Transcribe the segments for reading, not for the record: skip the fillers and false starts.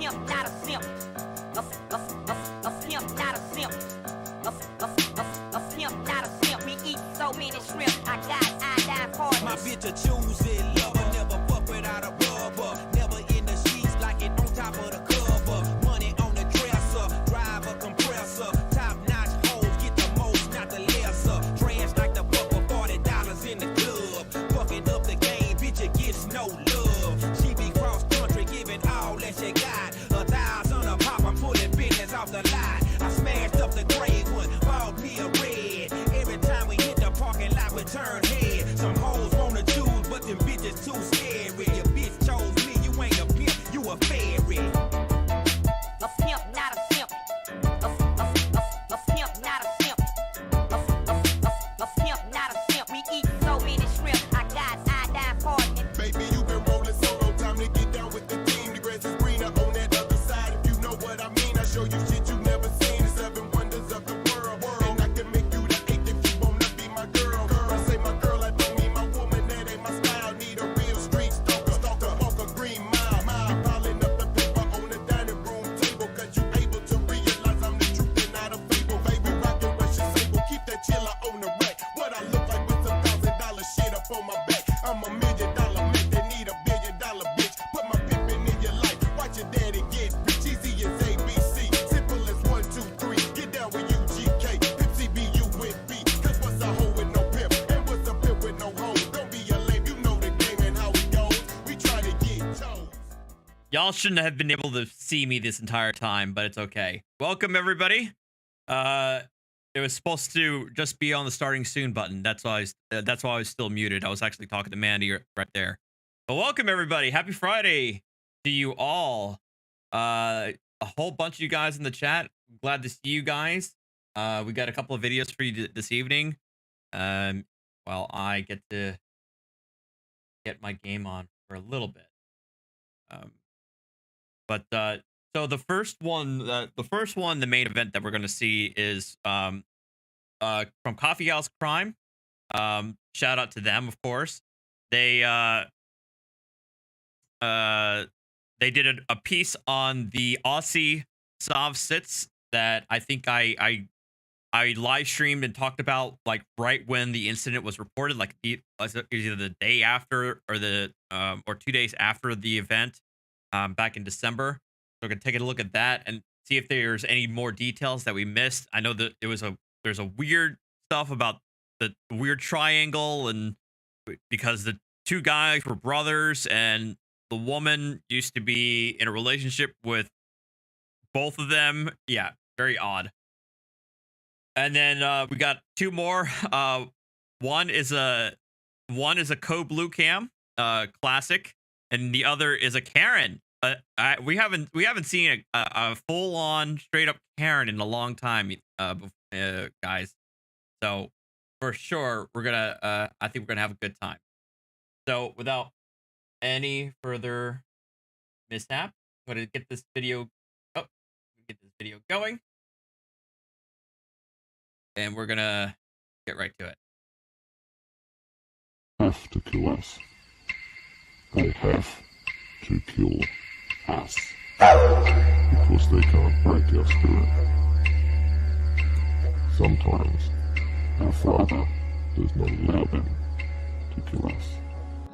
pimp, not a simp. A pimp, not a simp. A pimp, not a simp. We eat so many shrimp. I got iodine partners. My bitch a choosing lover, never fuck without a rubber. Never in the sheets like it on top of the cover. Money on the dresser, drive a compressor. Top notch hoes get the most, not the lesser. Trash like the fuck for $40 in the club. Fucking up the game, bitch, it gets no love. She be cross country, giving all that she got. 1,000 a pop, I'm pulling business off the lot. I smashed up the gray one, bought me a red. Every time we hit the parking lot, we turn head. Some hoes wanna choose, but them bitches too scary. Your bitch chose me, you ain't a pimp, you a fairy. A pimp, not a simp. A pimp, not a simp. A pimp, not a simp. We eat so many shrimp. I got iodine partners. Baby, you been rolling solo, time to get down with the team. The grass is greener on that other side. If you know what I mean, I show you shit you never seen. The 7 wonders of the world. And I can make you the 8 if you wanna be my girl. I say my girl, I don't mean my woman, that ain't my style. Need a real street stalker, walk a green mile. I'm piling up the paper on the dining room table, cause you able to realize I'm the truth and not a fable. Baby, rockin' Russian sable, keep that chiller on the rack. What I look like with some $1,000 shit up on my back. I'm $1 million man, they need $1 billion bitch. Put my pimpin' in your life, watch your daddy get rich. Easy as ABC, simple as 1, 2, 3. Get down with UGK, Pimp CBU with B. Cause what's a hoe with no pimp, and what's a pimp with no hoe? Don't be a lame, you know the game and how it goes. We try to get toes. Y'all shouldn't have been able to see me this entire time, but it's okay. Welcome everybody. It was supposed to just be on the starting soon button. That's why I was still muted. I was actually talking to Mandy right there. But welcome everybody. Happy Friday to you all. A whole bunch of you guys in the chat. Glad to see you guys. We got a couple of videos for you this evening. While I get to get my game on for a little bit. So the first one, the main event that we're going to see is from Coffee House Crime. Shout out to them, of course. They did a piece on the Aussie Sov Sits that I think I live streamed and talked about like right when the incident was reported, like either the day after or or 2 days after the event, back in December. So we're gonna take a look at that and see if there's any more details that we missed. I know that there's a weird stuff about the weird triangle, and because the two guys were brothers and the woman used to be in a relationship with both of them. Yeah, very odd. And then we got two more. One is a Co Blue Cam classic, and the other is a Karen. We haven't seen a full on straight up Karen in a long time, guys. So for sure we're gonna I think we're gonna have a good time. So without any further mishap, I'm gonna get this video going, and we're gonna get right to it. Have to kill us. They have to kill us. Because they can't break our spirit. Sometimes our Father does not allow them to kill us.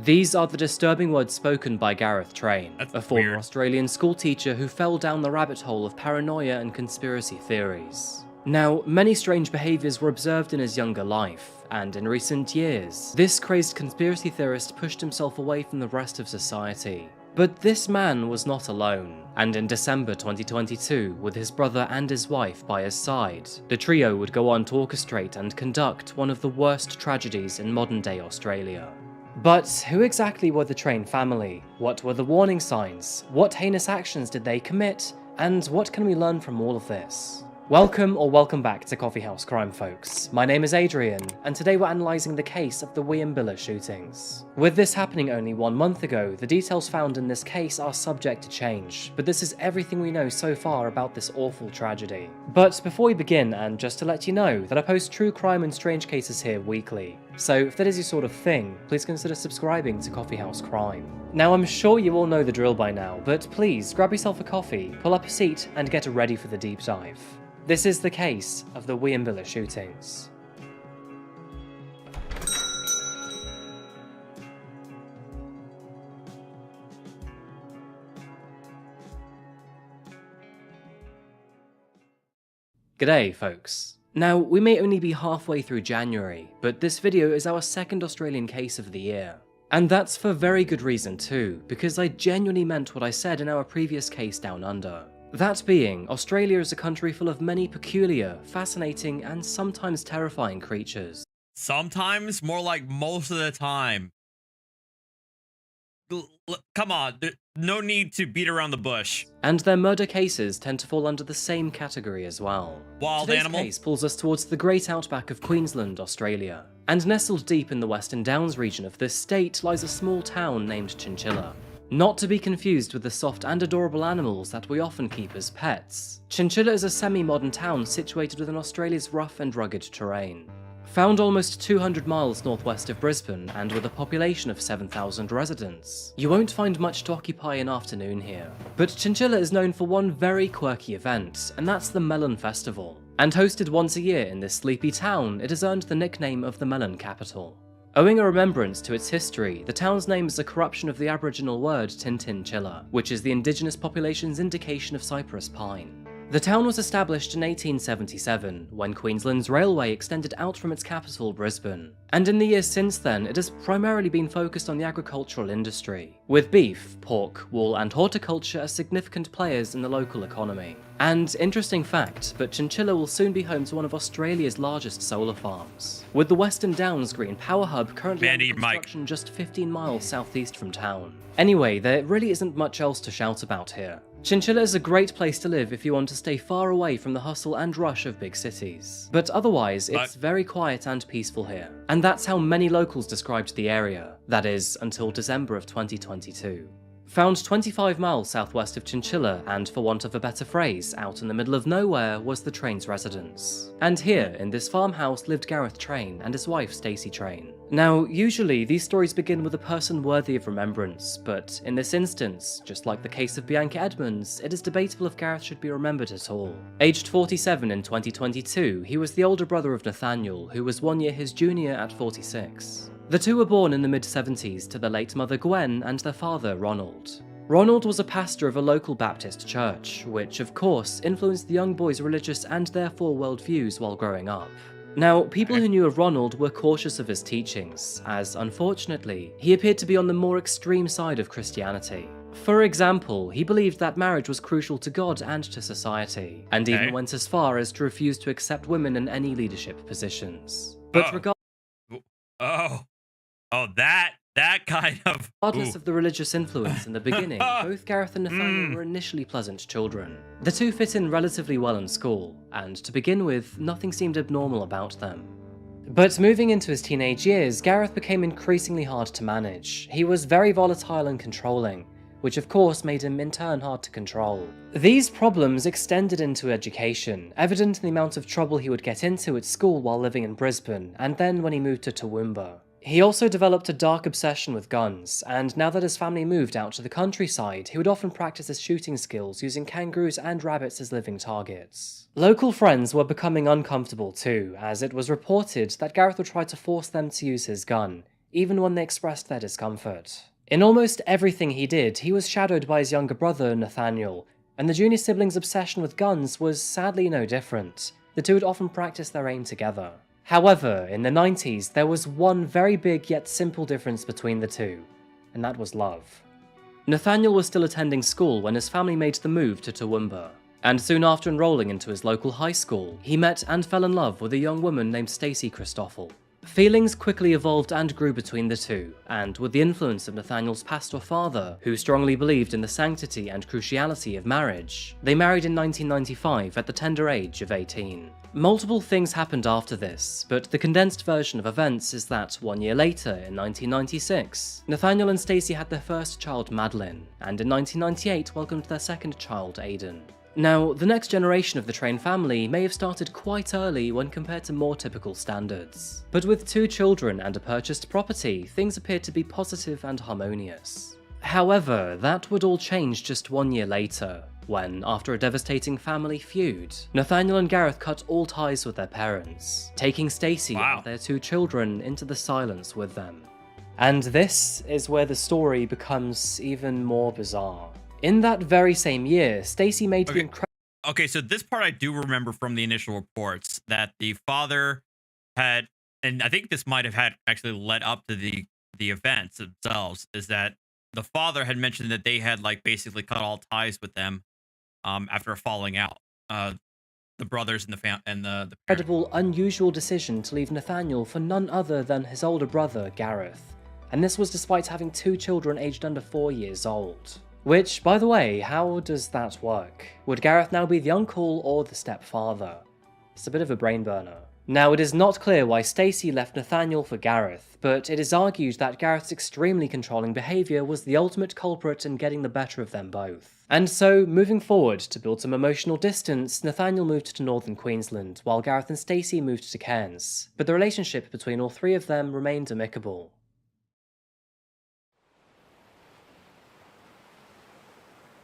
These are the disturbing words spoken by Gareth Train, That's a former weird. Australian schoolteacher who fell down the rabbit hole of paranoia and conspiracy theories. Now, many strange behaviours were observed in his younger life, and in recent years, this crazed conspiracy theorist pushed himself away from the rest of society. But this man was not alone, and in December 2022, with his brother and his wife by his side, the trio would go on to orchestrate and conduct one of the worst tragedies in modern-day Australia. But who exactly were the Train family? What were the warning signs? What heinous actions did they commit? And what can we learn from all of this? Welcome back to Coffee House Crime, folks. My name is Adrian, and today we're analysing the case of the Willingboro shootings. With this happening only 1 month ago, the details found in this case are subject to change, but this is everything we know so far about this awful tragedy. But before we begin, and just to let you know that I post true crime and strange cases here weekly, So if that is your sort of thing, please consider subscribing to Coffee House Crime. Now I'm sure you all know the drill by now, but please grab yourself a coffee, pull up a seat, and get ready for the deep dive. This is the case of the Willingboro shootings. G'day folks. Now, we may only be halfway through January, but this video is our second Australian case of the year. And that's for very good reason too, because I genuinely meant what I said in our previous case down under. That being, Australia is a country full of many peculiar, fascinating, and sometimes terrifying creatures. Sometimes, more like most of the time. Come on, no need to beat around the bush. And their murder cases tend to fall under the same category as well. Wild Today's animal. case pulls us towards the great outback of Queensland, Australia. And nestled deep in the Western Downs region of this state lies a small town named Chinchilla. Not to be confused with the soft and adorable animals that we often keep as pets. Chinchilla is a semi-modern town situated within Australia's rough and rugged terrain. Found almost 200 miles northwest of Brisbane and with a population of 7,000 residents, you won't find much to occupy an afternoon here. But Chinchilla is known for one very quirky event, and that's the Melon Festival. And hosted once a year in this sleepy town, it has earned the nickname of the Melon Capital. Owing a remembrance to its history, the town's name is a corruption of the Aboriginal word Tintinchilla, which is the indigenous population's indication of cypress pine. The town was established in 1877, when Queensland's railway extended out from its capital, Brisbane. And in the years since then, it has primarily been focused on the agricultural industry, with beef, pork, wool and horticulture as significant players in the local economy. And interesting fact, but Chinchilla will soon be home to one of Australia's largest solar farms, with the Western Downs Green Power Hub currently under construction just 15 miles southeast from town. Anyway, there really isn't much else to shout about here. Chinchilla is a great place to live if you want to stay far away from the hustle and rush of big cities. But otherwise, it's very quiet and peaceful here. And that's how many locals described the area. That is, until December of 2022. Found 25 miles southwest of Chinchilla, and for want of a better phrase, out in the middle of nowhere, was the Train's residence. And here, in this farmhouse, lived Gareth Train and his wife Stacey Train. Now, usually these stories begin with a person worthy of remembrance, but in this instance, just like the case of Bianca Edmonds, it is debatable if Gareth should be remembered at all. Aged 47 in 2022, he was the older brother of Nathaniel, who was 1 year his junior at 46. The two were born in the mid-70s to their late mother Gwen and their father Ronald. Ronald was a pastor of a local Baptist church, which of course influenced the young boy's religious and therefore worldviews while growing up. Now, people who knew of Ronald were cautious of his teachings, as unfortunately, he appeared to be on the more extreme side of Christianity. For example, he believed that marriage was crucial to God and to society, and even went as far as to refuse to accept women in any leadership positions. But that kind of... Regardless of the religious influence in the beginning, both Gareth and Nathaniel were initially pleasant children. The two fit in relatively well in school, and to begin with, nothing seemed abnormal about them. But moving into his teenage years, Gareth became increasingly hard to manage. He was very volatile and controlling, which of course made him in turn hard to control. These problems extended into education, evident in the amount of trouble he would get into at school while living in Brisbane, and then when he moved to Toowoomba. He also developed a dark obsession with guns, and now that his family moved out to the countryside, he would often practice his shooting skills using kangaroos and rabbits as living targets. Local friends were becoming uncomfortable too, as it was reported that Gareth would try to force them to use his gun, even when they expressed their discomfort. In almost everything he did, he was shadowed by his younger brother, Nathaniel, and the junior siblings' obsession with guns was sadly no different. The two would often practice their aim together. However, in the 90s, there was one very big yet simple difference between the two, and that was love. Nathaniel was still attending school when his family made the move to Toowoomba, and soon after enrolling into his local high school, he met and fell in love with a young woman named Stacey Christoffel. Feelings quickly evolved and grew between the two, and with the influence of Nathaniel's pastor father, who strongly believed in the sanctity and cruciality of marriage, they married in 1995 at the tender age of 18. Multiple things happened after this, but the condensed version of events is that 1 year later, in 1996, Nathaniel and Stacey had their first child, Madeline, and in 1998 welcomed their second child, Aiden. Now, the next generation of the Train family may have started quite early when compared to more typical standards. But with 2 children and a purchased property, things appeared to be positive and harmonious. However, that would all change just 1 year later, when, after a devastating family feud, Nathaniel and Gareth cut all ties with their parents, taking Stacy and their 2 children into the silence with them. And this is where the story becomes even more bizarre. In that very same year, Stacy made the incredible... Okay, so this part I do remember from the initial reports, that the father had, and I think this might have had actually led up to the events themselves, is that the father had mentioned that they had like basically cut all ties with them after a falling out. The brothers and the incredible, unusual decision to leave Nathaniel for none other than his older brother, Gareth. And this was despite having 2 children aged under 4 years old. Which, by the way, how does that work? Would Gareth now be the uncle or the stepfather? It's a bit of a brain burner. Now, it is not clear why Stacy left Nathaniel for Gareth, but it is argued that Gareth's extremely controlling behaviour was the ultimate culprit in getting the better of them both. And so, moving forward, to build some emotional distance, Nathaniel moved to northern Queensland, while Gareth and Stacy moved to Cairns, but the relationship between all 3 of them remained amicable.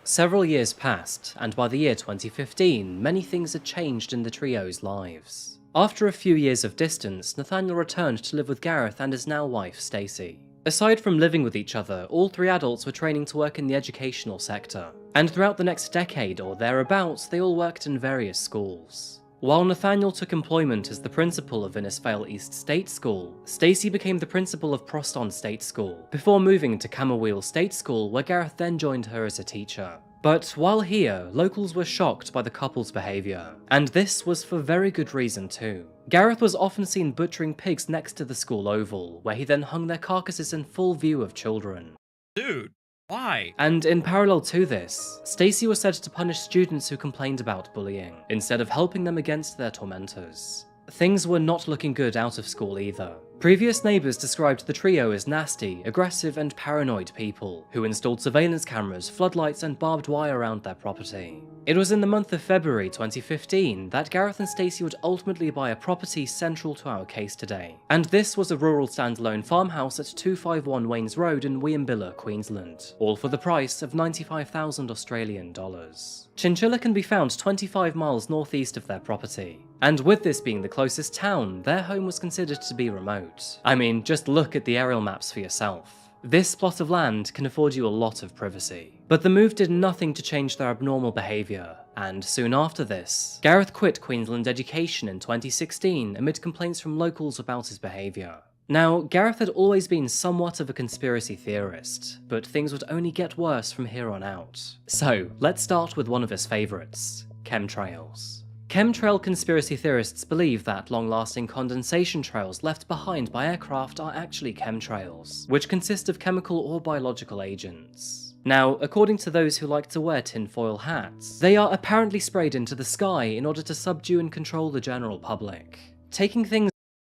Several years passed, and by the year 2015, many things had changed in the trio's lives. After a few years of distance, Nathaniel returned to live with Gareth and his now wife, Stacy. Aside from living with each other, all 3 adults were training to work in the educational sector, and throughout the next decade or thereabouts, they all worked in various schools. While Nathaniel took employment as the principal of Innisfail East State School, Stacy became the principal of Proston State School, before moving to Camberwell State School, where Gareth then joined her as a teacher. But while here, locals were shocked by the couple's behaviour, and this was for very good reason too. Gareth was often seen butchering pigs next to the school oval, where he then hung their carcasses in full view of children. Dude, why? And in parallel to this, Stacy was said to punish students who complained about bullying, instead of helping them against their tormentors. Things were not looking good out of school either. Previous neighbours described the trio as nasty, aggressive and paranoid people, who installed surveillance cameras, floodlights and barbed wire around their property. It was in the month of February 2015 that Gareth and Stacy would ultimately buy a property central to our case today, and this was a rural standalone farmhouse at 251 Waynes Road in Willingboro, Queensland, all for the price of 95,000 Australian dollars. Chinchilla can be found 25 miles northeast of their property, and with this being the closest town, their home was considered to be remote. I mean, just look at the aerial maps for yourself. This plot of land can afford you a lot of privacy. But the move did nothing to change their abnormal behaviour, and soon after this, Gareth quit Queensland Education in 2016 amid complaints from locals about his behaviour. Now, Gareth had always been somewhat of a conspiracy theorist, but things would only get worse from here on out. So, let's start with one of his favourites, chemtrails. Chemtrail conspiracy theorists believe that long-lasting condensation trails left behind by aircraft are actually chemtrails, which consist of chemical or biological agents. Now, according to those who like to wear tinfoil hats, they are apparently sprayed into the sky in order to subdue and control the general public. Taking things...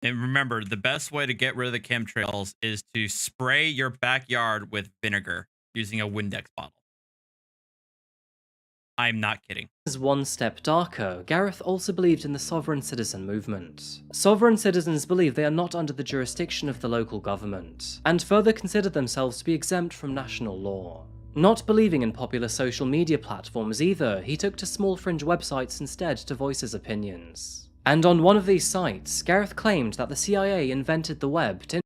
And remember, the best way to get rid of the chemtrails is to spray your backyard with vinegar using a Windex bottle. I'm not kidding. As one step darker, Gareth also believed in the sovereign citizen movement. Sovereign citizens believe they are not under the jurisdiction of the local government, and further consider themselves to be exempt from national law. Not believing in popular social media platforms either, he took to small fringe websites instead to voice his opinions. And on one of these sites, Gareth claimed that the CIA invented the web to...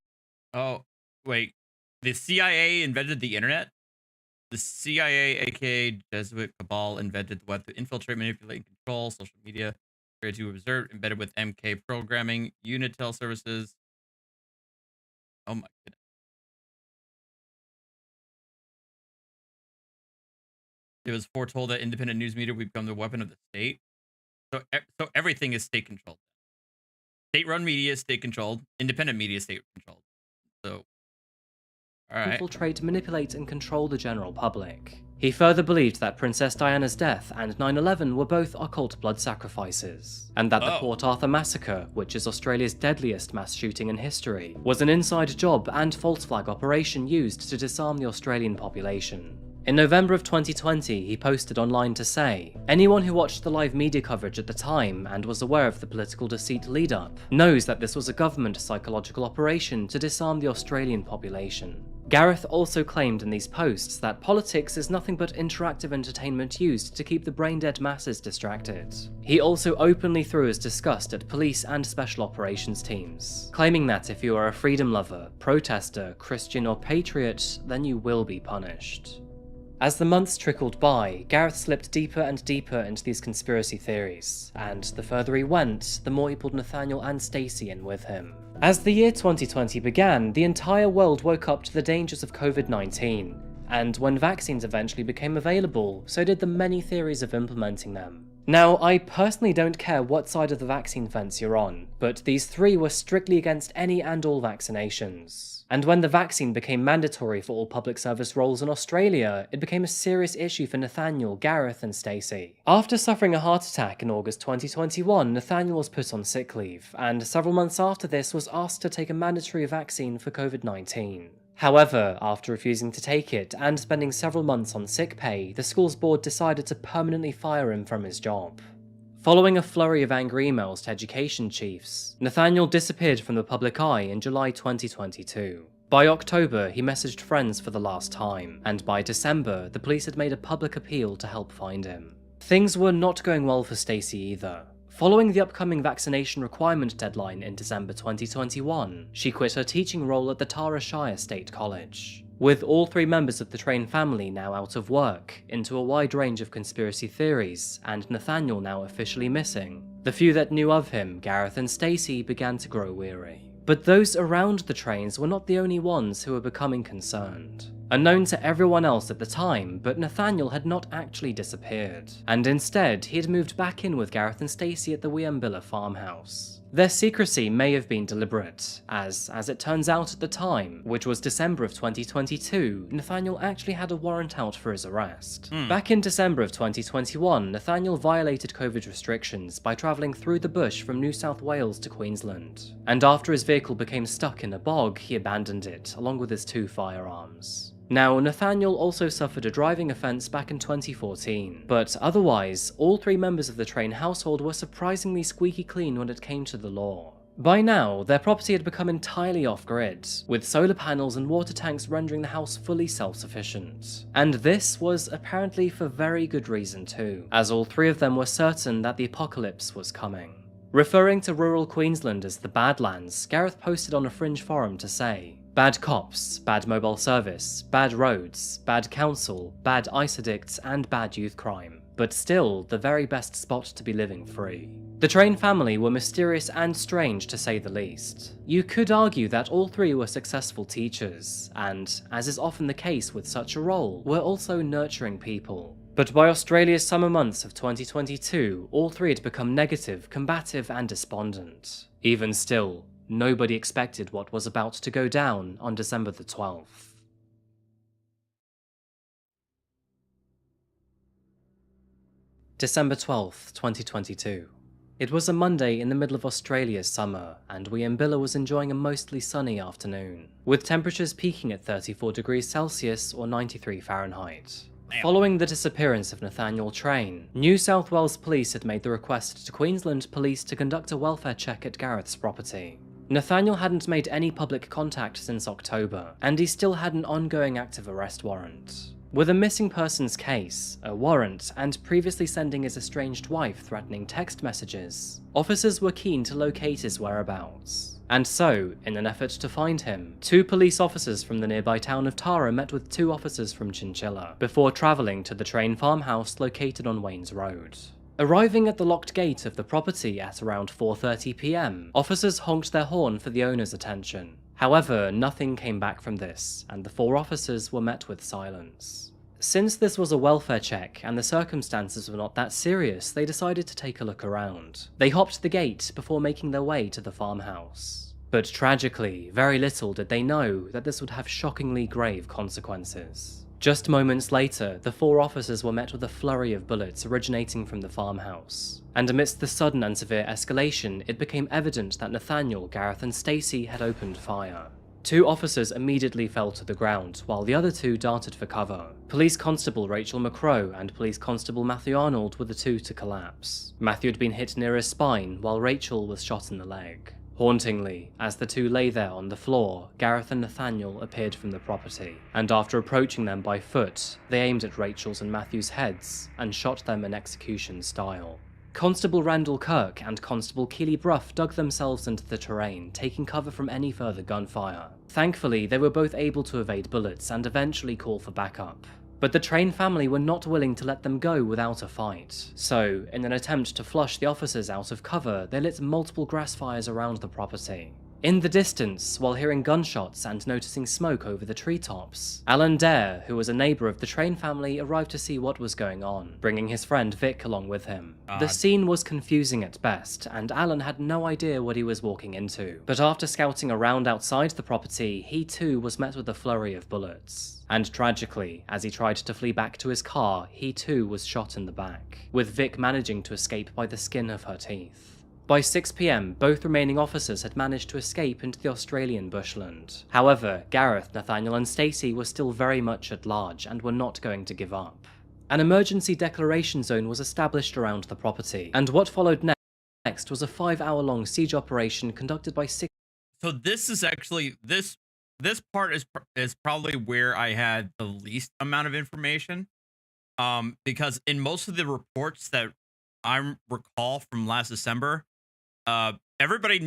Oh, wait. The CIA invented the internet? The CIA, aka Jesuit cabal, invented the web to infiltrate, manipulate, and control social media, created to observe, embedded with MK programming, Unitel services. Oh my goodness. It was foretold that independent news media would become the weapon of the state. So everything is state controlled. State-run media is state controlled. Independent media is state controlled. So. Alright. Infiltrate, manipulate, and control the general public. He further believed that Princess Diana's death and 9/11 were both occult blood sacrifices, and that the Port Arthur massacre, which is Australia's deadliest mass shooting in history, was an inside job and false flag operation used to disarm the Australian population. In November of 2020, he posted online to say, "Anyone who watched the live media coverage at the time and was aware of the political deceit lead-up knows that this was a government psychological operation to disarm the Australian population." Gareth also claimed in these posts that politics is nothing but interactive entertainment used to keep the brain-dead masses distracted. He also openly threw his disgust at police and special operations teams, claiming that if you are a freedom lover, protester, Christian or patriot, then you will be punished. As the months trickled by, Gareth slipped deeper and deeper into these conspiracy theories, and the further he went, the more he pulled Nathaniel and Stacey in with him. As the year 2020 began, the entire world woke up to the dangers of COVID-19, and when vaccines eventually became available, so did the many theories of implementing them. Now, I personally don't care what side of the vaccine fence you're on, but these three were strictly against any and all vaccinations. And when the vaccine became mandatory for all public service roles in Australia, it became a serious issue for Nathaniel, Gareth and Stacey. After suffering a heart attack in August 2021, Nathaniel was put on sick leave, and several months after this was asked to take a mandatory vaccine for COVID-19. However, after refusing to take it and spending several months on sick pay, the school's board decided to permanently fire him from his job. Following a flurry of angry emails to education chiefs, Nathaniel disappeared from the public eye in July 2022. By October, he messaged friends for the last time, and by December, the police had made a public appeal to help find him. Things were not going well for Stacey either. Following the upcoming vaccination requirement deadline in December 2021, she quit her teaching role at the Tara Shire State College. With all three members of the Train family now out of work, into a wide range of conspiracy theories, and Nathaniel now officially missing, the few that knew of him, Gareth and Stacey, began to grow weary. But those around the Trains were not the only ones who were becoming concerned. Unknown to everyone else at the time, but Nathaniel had not actually disappeared, and instead he had moved back in with Gareth and Stacey at the Willingboro farmhouse. Their secrecy may have been deliberate, as it turns out at the time, which was December of 2022, Nathaniel actually had a warrant out for his arrest. Back in December of 2021, Nathaniel violated COVID restrictions by travelling through the bush from New South Wales to Queensland, and after his vehicle became stuck in a bog, he abandoned it, along with his 2 firearms. Now, Nathaniel also suffered a driving offence back in 2014, but otherwise, all 3 members of the Train household were surprisingly squeaky clean when it came to the law. By now, their property had become entirely off-grid, with solar panels and water tanks rendering the house fully self-sufficient. And this was apparently for very good reason too, as all 3 of them were certain that the apocalypse was coming. Referring to rural Queensland as the Badlands, Gareth posted on a fringe forum to say, "Bad cops, bad mobile service, bad roads, bad council, bad ice addicts and bad youth crime, but still the very best spot to be living free." The Train family were mysterious and strange to say the least. You could argue that all 3 were successful teachers, and, as is often the case with such a role, were also nurturing people. But by Australia's summer months of 2022, all 3 had become negative, combative and despondent. Even still, nobody expected what was about to go down on December the 12th. December 12th, 2022. It was a Monday in the middle of Australia's summer, and Willingboro was enjoying a mostly sunny afternoon, with temperatures peaking at 34 degrees Celsius or 93 Fahrenheit. Following the disappearance of Nathaniel Train, New South Wales Police had made the request to Queensland Police to conduct a welfare check at Gareth's property. Nathaniel hadn't made any public contact since October, and he still had an ongoing active arrest warrant. With a missing persons case, a warrant, and previously sending his estranged wife threatening text messages, officers were keen to locate his whereabouts. And so, in an effort to find him, 2 police officers from the nearby town of Tara met with 2 officers from Chinchilla, before travelling to the Train farmhouse located on Waynes Road. Arriving at the locked gate of the property at around 4:30 PM, officers honked their horn for the owner's attention. However, nothing came back from this, and the 4 officers were met with silence. Since this was a welfare check and the circumstances were not that serious, they decided to take a look around. They hopped the gate before making their way to the farmhouse. But tragically, very little did they know that this would have shockingly grave consequences. Just moments later, the 4 officers were met with a flurry of bullets originating from the farmhouse. And amidst the sudden and severe escalation, it became evident that Nathaniel, Gareth and Stacey had opened fire. 2 officers immediately fell to the ground, while the other 2 darted for cover. Police Constable Rachel McCrow and Police Constable Matthew Arnold were the 2 to collapse. Matthew had been hit near his spine, while Rachel was shot in the leg. Hauntingly, as the 2 lay there on the floor, Gareth and Nathaniel appeared from the property, and after approaching them by foot, they aimed at Rachel's and Matthew's heads and shot them in execution style. Constable Randall Kirk and Constable Keely Bruff dug themselves into the terrain, taking cover from any further gunfire. Thankfully, they were both able to evade bullets and eventually call for backup. But the Train family were not willing to let them go without a fight. So, in an attempt to flush the officers out of cover, they lit multiple grass fires around the property. In the distance, while hearing gunshots and noticing smoke over the treetops, Alan Dare, who was a neighbour of the Train family, arrived to see what was going on, bringing his friend Vic along with him. The scene was confusing at best, and Alan had no idea what he was walking into. But after scouting around outside the property, he too was met with a flurry of bullets. And tragically, as he tried to flee back to his car, he too was shot in the back, with Vic managing to escape by the skin of her teeth. By 6 PM, both remaining officers had managed to escape into the Australian bushland. However, Gareth, Nathaniel and Stacey were still very much at large and were not going to give up. An emergency declaration zone was established around the property, and what followed next was a 5-hour-long siege operation conducted by 6... So this is actually, this part is probably where I had the least amount of information. Because in most of the reports that I recall from last December, everybody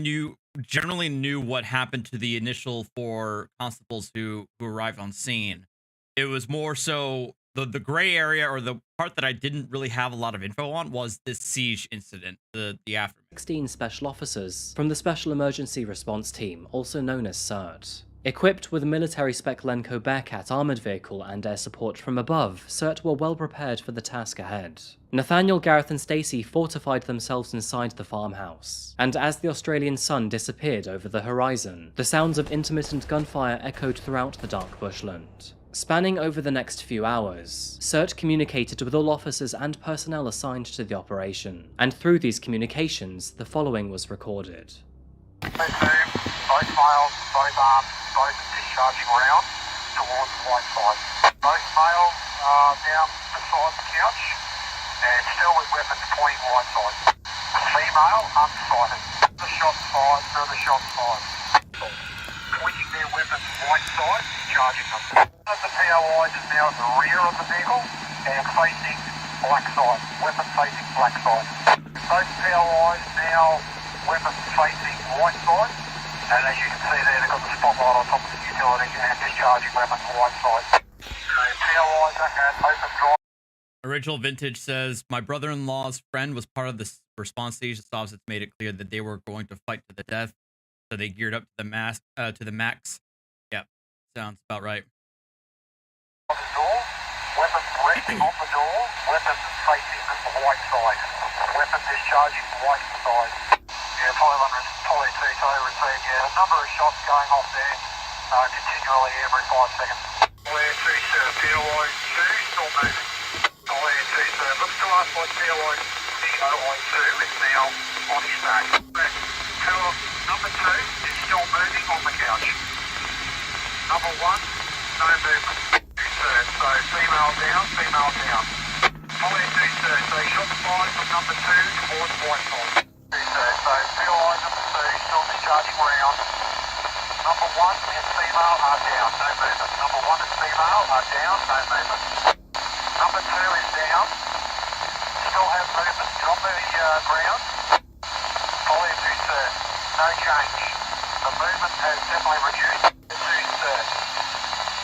generally knew what happened to the initial 4 constables who arrived on scene. It was more so the gray area, or the part that I didn't really have a lot of info on, was this siege incident, the aftermath. 16 special officers from the Special Emergency Response Team, also known as CERT. Equipped with a military spec Lenco Bearcat armoured vehicle and air support from above, CERT were well prepared for the task ahead. Nathaniel, Gareth and Stacey fortified themselves inside the farmhouse, and as the Australian sun disappeared over the horizon, the sounds of intermittent gunfire echoed throughout the dark bushland. Spanning over the next few hours, CERT communicated with all officers and personnel assigned to the operation, and through these communications, the following was recorded. Both males, both arms, both discharging rounds towards the white side. Both males are down beside the couch and still with weapons pointing white side. Female unsighted. The shot fired, another shot fired. Pointing their weapons white side, charging them. One of the POIs is now at the rear of the vehicle and facing black side. Weapon facing black side. Both POIs now weapons facing white side, and as you can see there, they've got the spotlight on top of the utility and discharging weapons white side. POIs are at open drive. Original Vintage says, my brother-in-law's friend was part of the response stage. The officers made it clear that they were going to fight to the death, so they geared up to the max. Yep, sounds about right. On the door, weapons resting on the door, weapons facing the white side. Weapon discharging white side. Yeah, Poly 2 received, a number of shots going off there, continually every 5 seconds. Poly 2, sir, POI 2, still moving. Poly 2, sir, looks to us like POI 2 is now on his back. Number 2 is still moving on the couch. Number 1, no movement. 2, sir, so female down. Poly 2, sir, so shots fired from number 2 towards white side. So POI number 2 still discharging round. Number 1 and female are down, no movement. Number 1 and female are down, no movement. Number 2 is down, still have movement. Drop the ground. Poly 2 sir, no change. The movement has definitely reduced. 2 sir,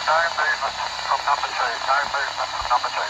no movement from number 2, no movement from number 2.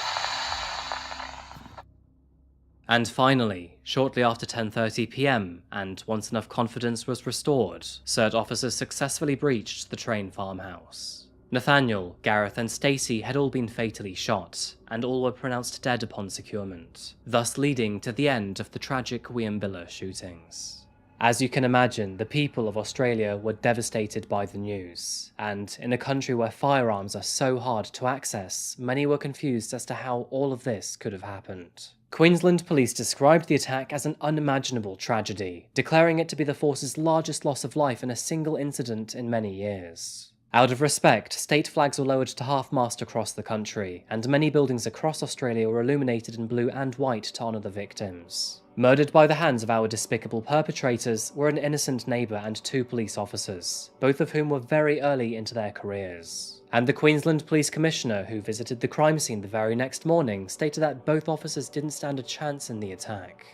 And finally, shortly after 10:30 PM, and once enough confidence was restored, CERT officers successfully breached the Train farmhouse. Nathaniel, Gareth and Stacey had all been fatally shot, and all were pronounced dead upon securement, thus leading to the end of the tragic Willingboro shootings. As you can imagine, the people of Australia were devastated by the news, and in a country where firearms are so hard to access, many were confused as to how all of this could have happened. Queensland police described the attack as an unimaginable tragedy, declaring it to be the force's largest loss of life in a single incident in many years. Out of respect, state flags were lowered to half-mast across the country, and many buildings across Australia were illuminated in blue and white to honour the victims. Murdered by the hands of our despicable perpetrators were an innocent neighbour and 2 police officers, both of whom were very early into their careers. And the Queensland Police Commissioner, who visited the crime scene the very next morning, stated that both officers didn't stand a chance in the attack.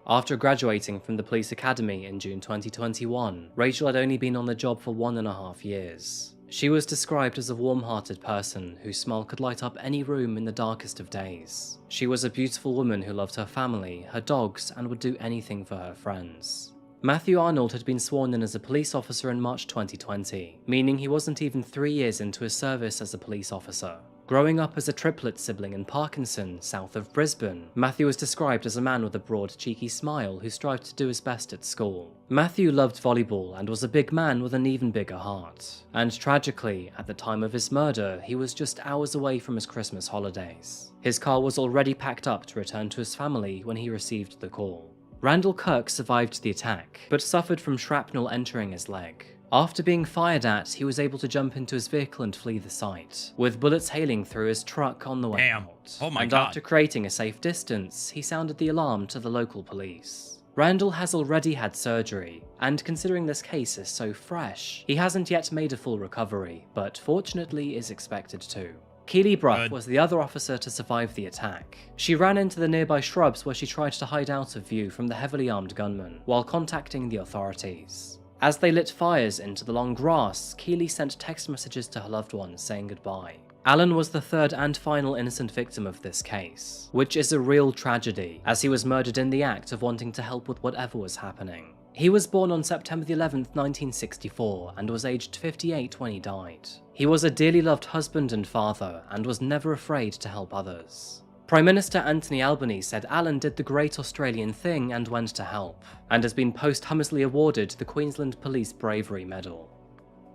After graduating from the police academy in June 2021, Rachel had only been on the job for 1.5 years. She was described as a warm-hearted person whose smile could light up any room in the darkest of days. She was a beautiful woman who loved her family, her dogs, and would do anything for her friends. Matthew Arnold had been sworn in as a police officer in March 2020, meaning he wasn't even 3 years into his service as a police officer. Growing up as a triplet sibling in Parkinson, south of Brisbane, Matthew was described as a man with a broad, cheeky smile who strived to do his best at school. Matthew loved volleyball and was a big man with an even bigger heart. And tragically, at the time of his murder, he was just hours away from his Christmas holidays. His car was already packed up to return to his family when he received the call. Randall Kirk survived the attack, but suffered from shrapnel entering his leg. After being fired at, he was able to jump into his vehicle and flee the site, with bullets hailing through his truck on the way out. Oh my and God. after creating a safe distance, he sounded the alarm to the local police. Randall has already had surgery, and considering this case is so fresh, he hasn't yet made a full recovery, but fortunately is expected to. Keely Bruff was the other officer to survive the attack. She ran into the nearby shrubs where she tried to hide out of view from the heavily armed gunman, while contacting the authorities. As they lit fires into the long grass, Keely sent text messages to her loved ones saying goodbye. Alan was the third and final innocent victim of this case, which is a real tragedy, as he was murdered in the act of wanting to help with whatever was happening. He was born on September 11th, 1964, and was aged 58 when he died. He was a dearly loved husband and father, and was never afraid to help others. Prime Minister Anthony Albanese said Alan did the great Australian thing and went to help, and has been posthumously awarded the Queensland Police Bravery Medal.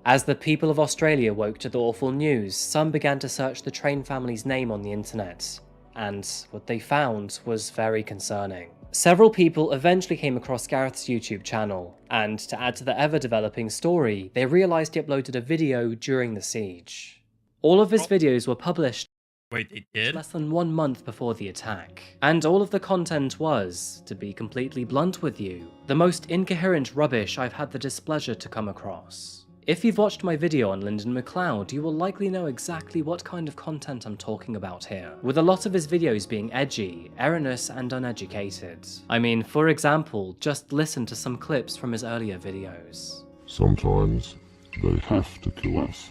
As the people of Australia woke to the awful news, some began to search the Train family's name on the internet, and what they found was very concerning. Several people eventually came across Gareth's YouTube channel, and to add to the ever-developing story, they realised he uploaded a video during the siege. All of his videos were published Wait, they did? less than 1 month before the attack, and all of the content was, to be completely blunt with you, the most incoherent rubbish I've had the displeasure to come across. If you've watched my video on Lyndon McLeod, you will likely know exactly what kind of content I'm talking about here, with a lot of his videos being edgy, erroneous, and uneducated. I mean, for example, just listen to some clips from his earlier videos. Sometimes they have to kill us.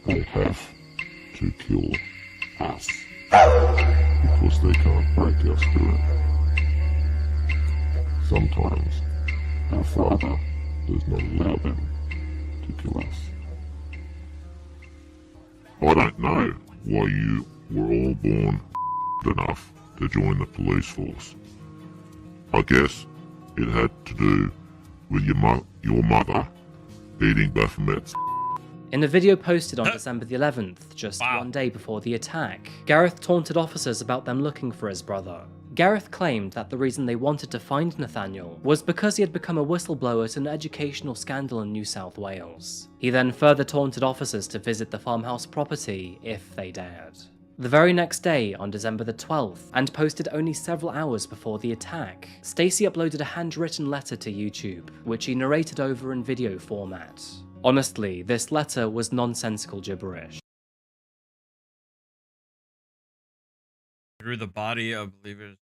They have to kill us. Because they can't break our spirit. Sometimes our Father does not allow them to kill us. I don't know why you were all born enough to join the police force. I guess it had to do with your mother eating Baphomet's. In a video posted on December the 11th, just 1 day before the attack, Gareth taunted officers about them looking for his brother. Gareth claimed that the reason they wanted to find Nathaniel was because he had become a whistleblower to an educational scandal in New South Wales. He then further taunted officers to visit the farmhouse property if they dared. The very next day, on December the 12th, and posted only several hours before the attack, Stacey uploaded a handwritten letter to YouTube, which he narrated over in video format. Honestly, this letter was nonsensical gibberish. Through the body of believers.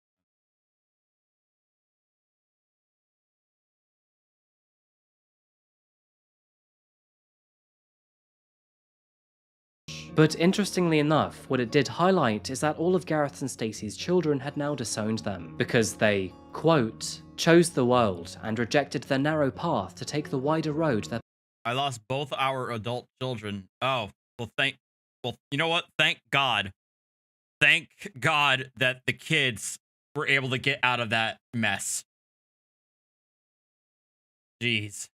But interestingly enough, what it did highlight is that all of Gareth's and Stacey's children had now disowned them, because they, quote, chose the world and rejected their narrow path to take the wider road their I lost both our adult children. Oh, well, you know what? Thank God. Thank God that the kids were able to get out of that mess. Jeez.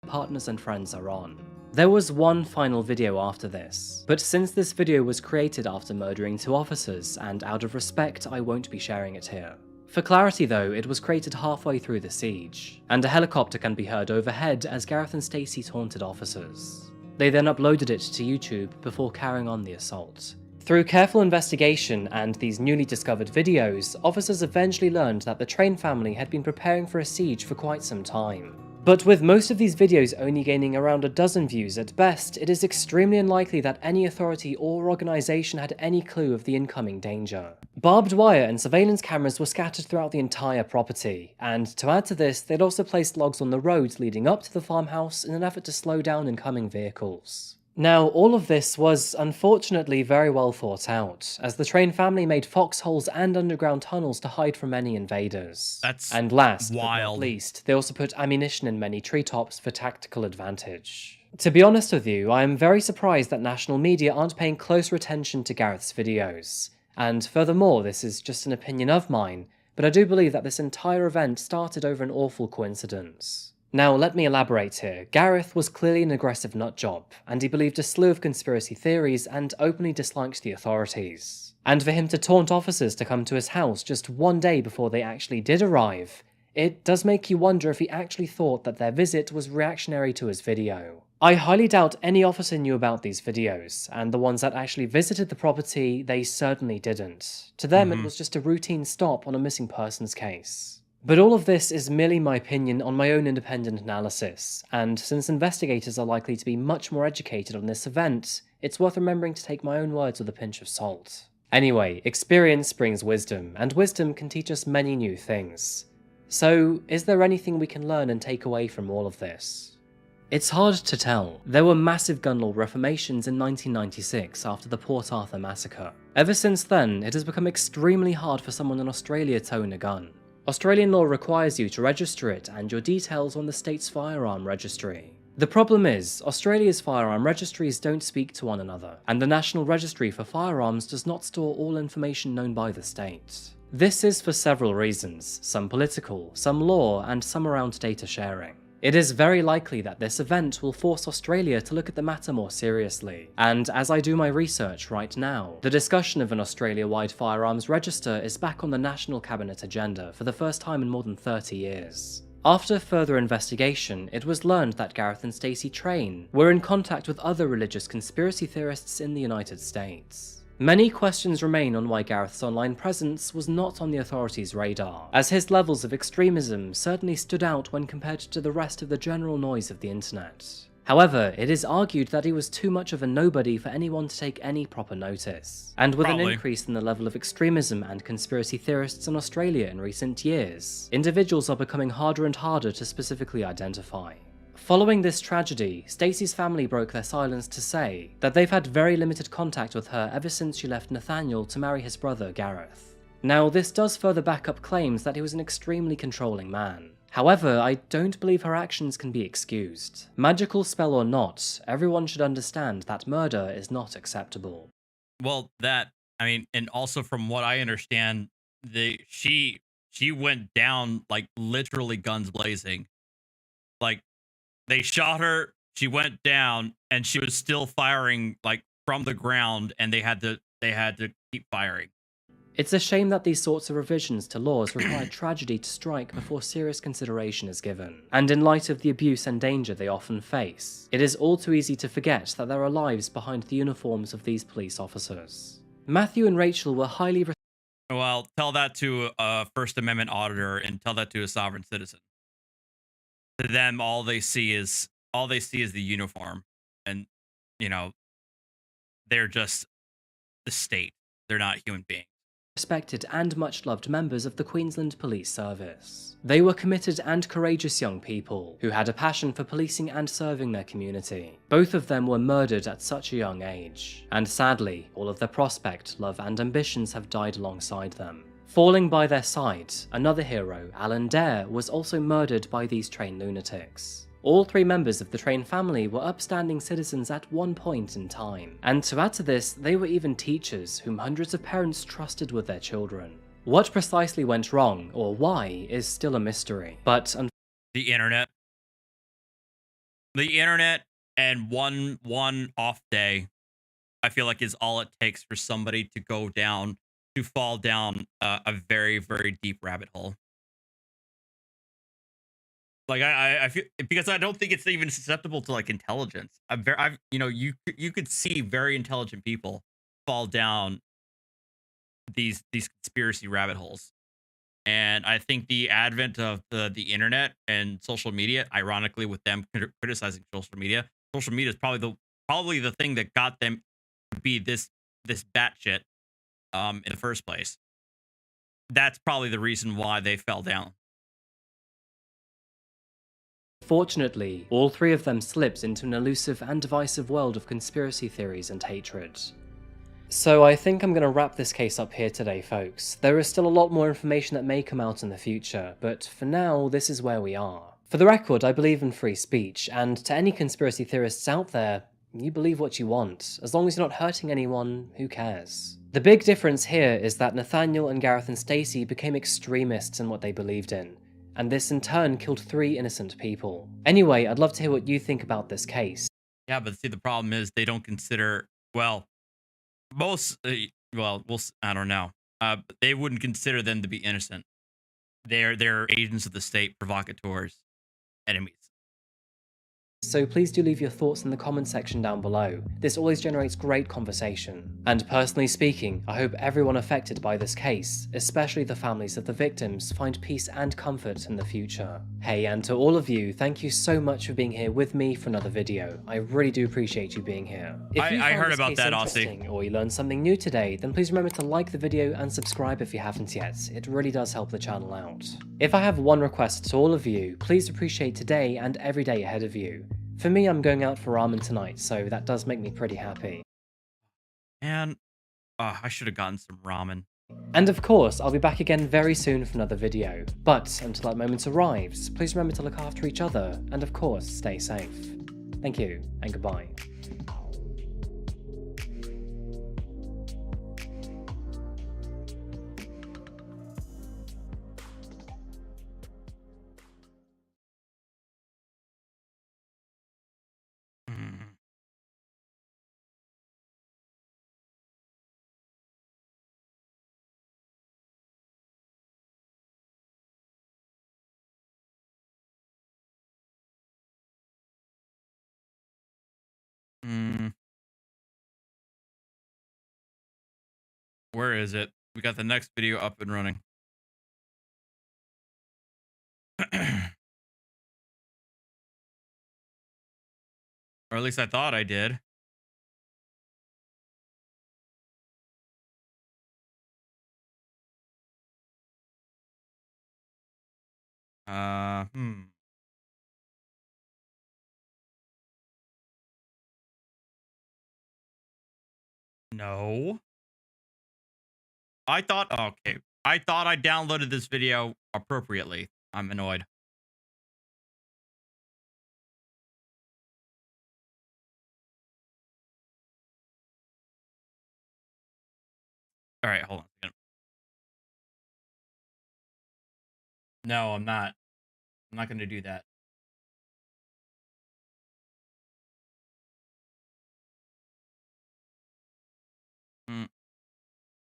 partners and friends are on. There was one final video after this, but since this video was created after murdering 2 officers, and out of respect I won't be sharing it here. For clarity though, it was created halfway through the siege, and a helicopter can be heard overhead as Gareth and Stacy taunted officers. They then uploaded it to YouTube before carrying on the assault. Through careful investigation and these newly discovered videos, officers eventually learned that the Train family had been preparing for a siege for quite some time. But with most of these videos only gaining around a dozen views at best, it is extremely unlikely that any authority or organisation had any clue of the incoming danger. Barbed wire and surveillance cameras were scattered throughout the entire property, and to add to this, they'd also placed logs on the roads leading up to the farmhouse in an effort to slow down incoming vehicles. Now, all of this was unfortunately very well thought out, as the Train family made foxholes and underground tunnels to hide from any invaders. And last but not least, they also put ammunition in many treetops for tactical advantage. To be honest with you, I am very surprised that national media aren't paying closer attention to Gareth's videos. And furthermore, this is just an opinion of mine, but I do believe that this entire event started over an awful coincidence. Now, let me elaborate here. Gareth was clearly an aggressive nutjob, and he believed a slew of conspiracy theories and openly disliked the authorities. And for him to taunt officers to come to his house just one day before they actually did arrive, it does make you wonder if he actually thought that their visit was reactionary to his video. I highly doubt any officer knew about these videos, and the ones that actually visited the property, they certainly didn't. To them, it was just a routine stop on a missing persons case. But all of this is merely my opinion on my own independent analysis, and since investigators are likely to be much more educated on this event, it's worth remembering to take my own words with a pinch of salt. Anyway, experience brings wisdom, and wisdom can teach us many new things. So, is there anything we can learn and take away from all of this? It's hard to tell. There were massive gun law reformations in 1996 after the Port Arthur massacre. Ever since then, it has become extremely hard for someone in Australia to own a gun. Australian law requires you to register it and your details on the state's firearm registry. The problem is, Australia's firearm registries don't speak to one another, and the National Registry for Firearms does not store all information known by the state. This is for several reasons, some political, some law, and some around data sharing. It is very likely that this event will force Australia to look at the matter more seriously, and as I do my research right now, the discussion of an Australia-wide firearms register is back on the National Cabinet agenda for the first time in more than 30 years. After further investigation, it was learned that Gareth and Stacy Train were in contact with other religious conspiracy theorists in the United States. Many questions remain on why Gareth's online presence was not on the authorities' radar, as his levels of extremism certainly stood out when compared to the rest of the general noise of the internet. However, it is argued that he was too much of a nobody for anyone to take any proper notice, and with an increase in the level of extremism and conspiracy theorists in Australia in recent years, individuals are becoming harder and harder to specifically identify. Following this tragedy, Stacy's family broke their silence to say that they've had very limited contact with her ever since she left Nathaniel to marry his brother Gareth. Now, this does further back up claims that he was an extremely controlling man. However, I don't believe her actions can be excused. Magical spell or not, everyone should understand that murder is not acceptable. Well, and also from what I understand, she went down like literally guns blazing. Like, they shot her, she went down, and she was still firing like from the ground, and they had to keep firing. It's a shame that these sorts of revisions to laws require tragedy to strike before serious consideration is given. And in light of the abuse and danger they often face, it is all too easy to forget that there are lives behind the uniforms of these police officers. Matthew and Rachel were highly Well, tell that to a First Amendment auditor and tell that to a sovereign citizen. To them, all they see is the uniform, and they're just the state. They're not human beings. Respected and much loved members of the Queensland Police Service. They were committed and courageous young people who had a passion for policing and serving their community. Both of them were murdered at such a young age, and sadly, all of their prospect, love and ambitions have died alongside them. Falling by their side, another hero, Alan Dare, was also murdered by these Train lunatics. All 3 members of the Train family were upstanding citizens at one point in time, and to add to this, they were even teachers whom hundreds of parents trusted with their children. What precisely went wrong, or why, is still a mystery, but the internet. The internet and one off day, I feel like is all it takes for somebody to fall down a very very deep rabbit hole. Like I feel because I don't think it's even susceptible to like intelligence. I've you could see very intelligent people fall down these conspiracy rabbit holes. And I think the advent of the internet and social media, ironically, with them criticizing social media is probably the thing that got them to be this batshit in the first place. That's probably the reason why they fell down. Fortunately, all three of them slipped into an elusive and divisive world of conspiracy theories and hatred. So I think I'm going to wrap this case up here today, folks. There is still a lot more information that may come out in the future, but for now, this is where we are. For the record, I believe in free speech, and to any conspiracy theorists out there, you believe what you want. As long as you're not hurting anyone, who cares? The big difference here is that Nathaniel and Gareth and Stacy became extremists in what they believed in, and this in turn killed 3 innocent people. Anyway, I'd love to hear what you think about this case. Yeah, but see, the problem is they don't consider most I don't know. They wouldn't consider them to be innocent. They're agents of the state, provocateurs, enemies. So please do leave your thoughts in the comment section down below. This always generates great conversation. And personally speaking, I hope everyone affected by this case, especially the families of the victims, find peace and comfort in the future. Hey, and to all of you, thank you so much for being here with me for another video. I really do appreciate you being here. If you I found heard this about case that, Aussie. interesting, or you learned something new today, then please remember to like the video and subscribe if you haven't yet. It really does help the channel out. If I have one request to all of you, please appreciate today and every day ahead of you. For me, I'm going out for ramen tonight, so that does make me pretty happy. And I should have gotten some ramen. And of course, I'll be back again very soon for another video. But until that moment arrives, please remember to look after each other, and of course, stay safe. Thank you, and goodbye. Mm. Mm. Where is it? We got the next video up and running. Or at least I thought I did. Uh, hmm. No. Okay. I thought I downloaded this video appropriately. I'm annoyed. All right, hold on a second. No, I'm not. I'm not going to do that. Mm,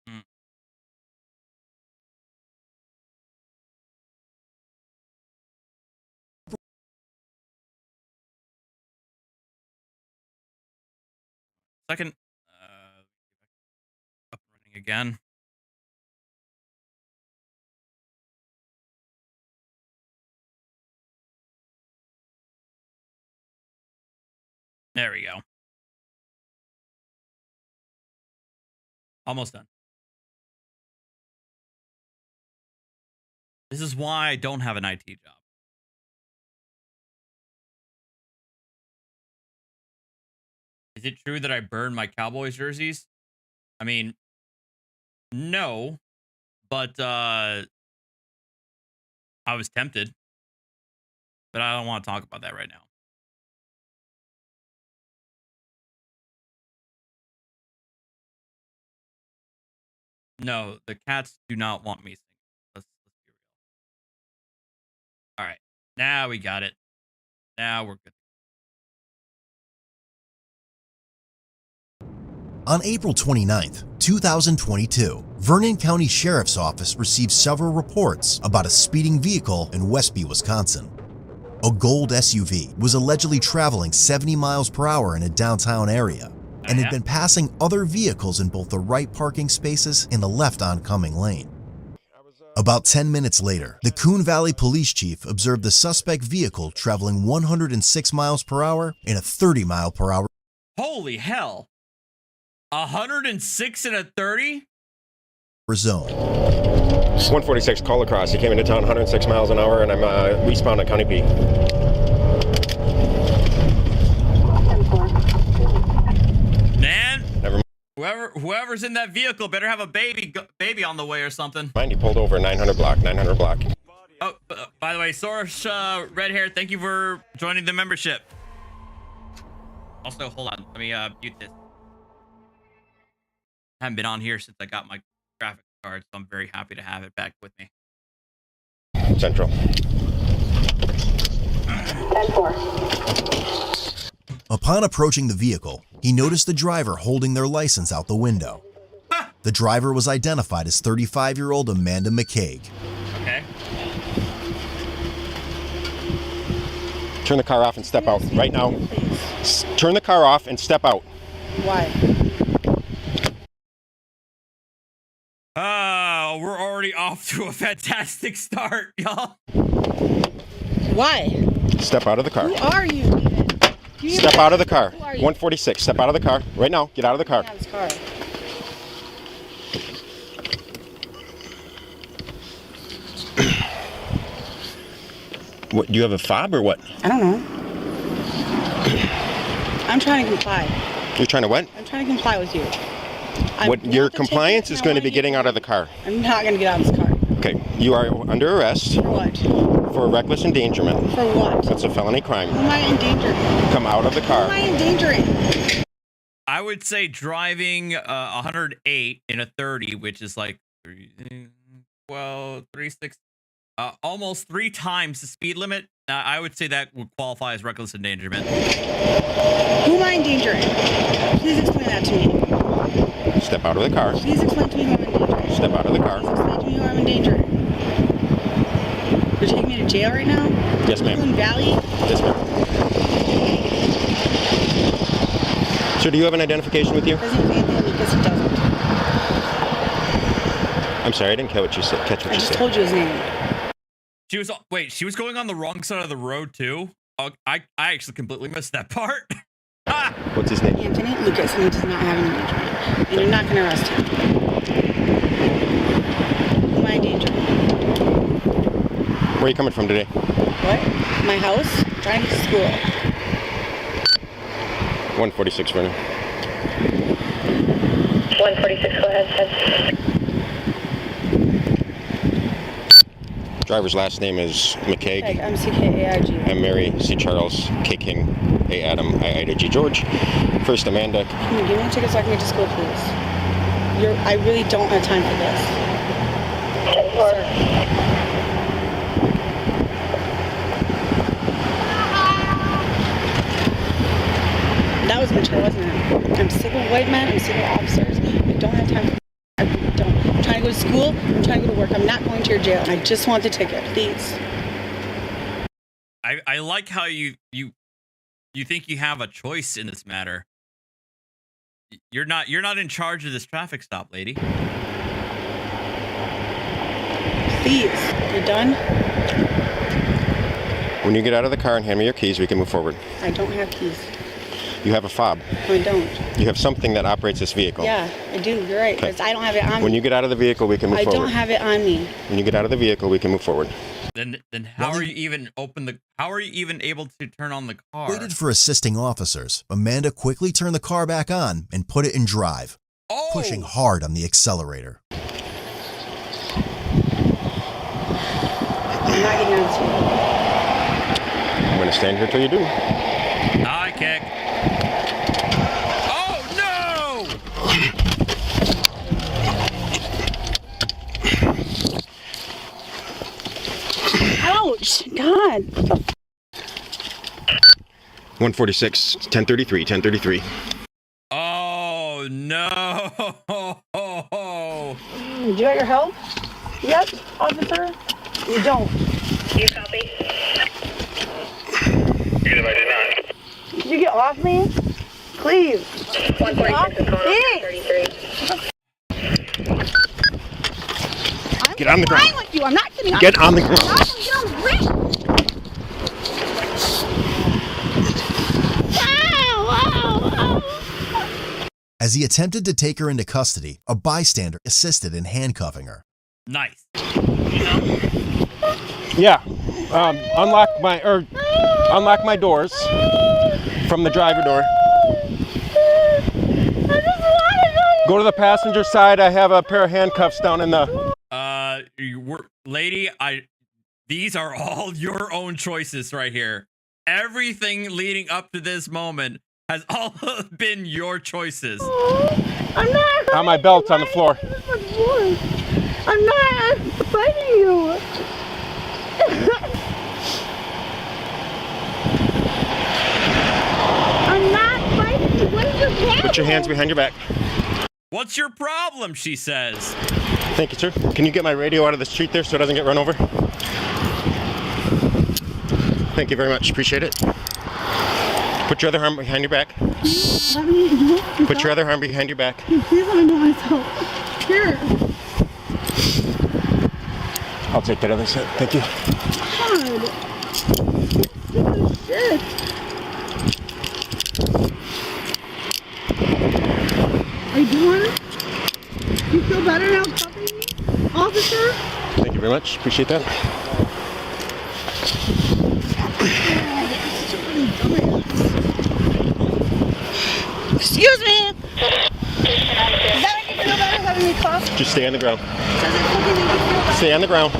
mm. Second. Up and running again. There we go. Almost done. This is why I don't have an IT job. Is it true that I burned my Cowboys jerseys? I mean, no, but I was tempted. But I don't want to talk about that right now. No, the cats do not want me singing. Let's be real. All right. Now we got it. Now we're good. On April 29th, 2022, Vernon County Sheriff's Office received several reports about a speeding vehicle in Westby, Wisconsin. A gold SUV was allegedly traveling 70 miles per hour in a downtown area and had been passing other vehicles in both the right parking spaces and the left oncoming lane. About 10 minutes later, the Coon Valley Police Chief observed the suspect vehicle traveling 106 miles per hour in a 30 mile per hour Holy hell. 106 and a 30? zone. 146 call across. He came into town 106 miles an hour, and I'm eastbound at County P. Man, Never whoever's in that vehicle better have a baby on the way or something. mind, he pulled over 900 block. Oh, by the way, Source Red Hair, thank you for joining the membership. Also, hold on, let me mute this. I haven't been on here since I got my graphics card, so I'm very happy to have it back with me. Central. 10-4. Upon approaching the vehicle, he noticed the driver holding their license out the window. The driver was identified as 35-year-old Amanda McCaig. Okay. Turn the car off and step out right now. Turn the car off and step out. Why? Oh, we're already off to a fantastic start, y'all. Why? Step out of the car. Who are you? Do you Step out of the car. Who are you? 146. Step out of the car right now. Get out of the car. Get out of this car. What? Do you have a fob or what? I don't know. I'm trying to comply. You're trying to what? I'm trying to comply with you. Your compliance is going to be getting out of the car. I'm not going to get out of this car. Okay. You are under arrest For what? for reckless endangerment. For what? That's a felony crime. Who am I endangering? Come out of the Who am I car. endangering? I would say driving 108 in a 30, which is like 36, almost 3 times the speed limit. I would say that would qualify as reckless endangerment. Who am I endangering? Please explain that to me. Step out of the car. Please explain to me who I'm endangering. Step out of the car. Please explain to me who I'm endangering. You're taking me to jail right now? Yes, ma'am. Coon Valley? Yes, ma'am. Sir, do you have an identification with you? Doesn't say anything because he doesn't. I'm sorry, I didn't catch what you said. I just told you his name. She was she was going on the wrong side of the road too. Oh, I actually completely missed that part. What's his name? Anthony Lucas, and he does not have an endangement. And you're not going to arrest him. Who am I endangering? Where are you coming from today? What? My house? I'm trying to get to school. 146 Vernon. 146, go ahead. Driver's last name is McCaig. Like, I'm CKAIG. I'm Mary C. Charles, K. King, A. Adam, I. Ida, G. George. First Amanda. Can you give me a ticket so I can get to school, please? I really don't have time for this. Sir. That was mature, wasn't it? I'm sick of white men. I'm sick of officers. I don't have time for I really don't. I'm trying to go to school. I'm trying to go to work. I'm not going to your jail. I just want the ticket, please. I like how you think you have a choice in this matter. You're not in charge of this traffic stop, lady. Please. You're done? When you get out of the car and hand me your keys, we can move forward. I don't have keys. You have a fob. No, I don't. You have something that operates this vehicle. Yeah, I do. You're right. Okay. Because I don't have it on When me. you get out of the vehicle, we can move I forward. don't have it on me. When you get out of the vehicle, we can move forward. Then how are you even able to turn on the car? Waited for assisting officers, Amanda quickly turned the car back on and put it in drive, pushing hard on the accelerator. I'm not getting on to you. I'm going to stand here till you do. High kick. Oh no! Ouch! God. 146, 1033, 1033. Oh no! Do you got your help? Yep, officer. You don't. You copy? Negative, I did not. Could you get off me? Please. 146 is going on 33. Get on the ground. With you. I'm not getting off. Get on the ground. As he attempted to take her into custody, a bystander assisted in handcuffing her. Nice. Yeah. Unlock my doors from the driver door. Go to the passenger side. I have a pair of handcuffs down in the... Lady, these are all your own choices right here. Everything leading up to this moment has all been your choices. I'm not. On my belt's on the floor. I'm not fighting you. I'm not fighting you. What is your problem? Put your hands behind your back. What's your problem? She says. Thank you, sir. Can you get my radio out of the street there so it doesn't get run over? Thank you very much. Appreciate it. Put your other arm behind your back. Put your other arm behind your back. Please let me know myself. Here. I'll take that other side. Thank you. God. Shit. Are you doing it? You feel better now, cuffing me, officer? Thank you very much. Appreciate that. Excuse me. Does that make you feel better having me cuffed? Just stay on the ground. Does it fucking make you feel better? Stay on the ground.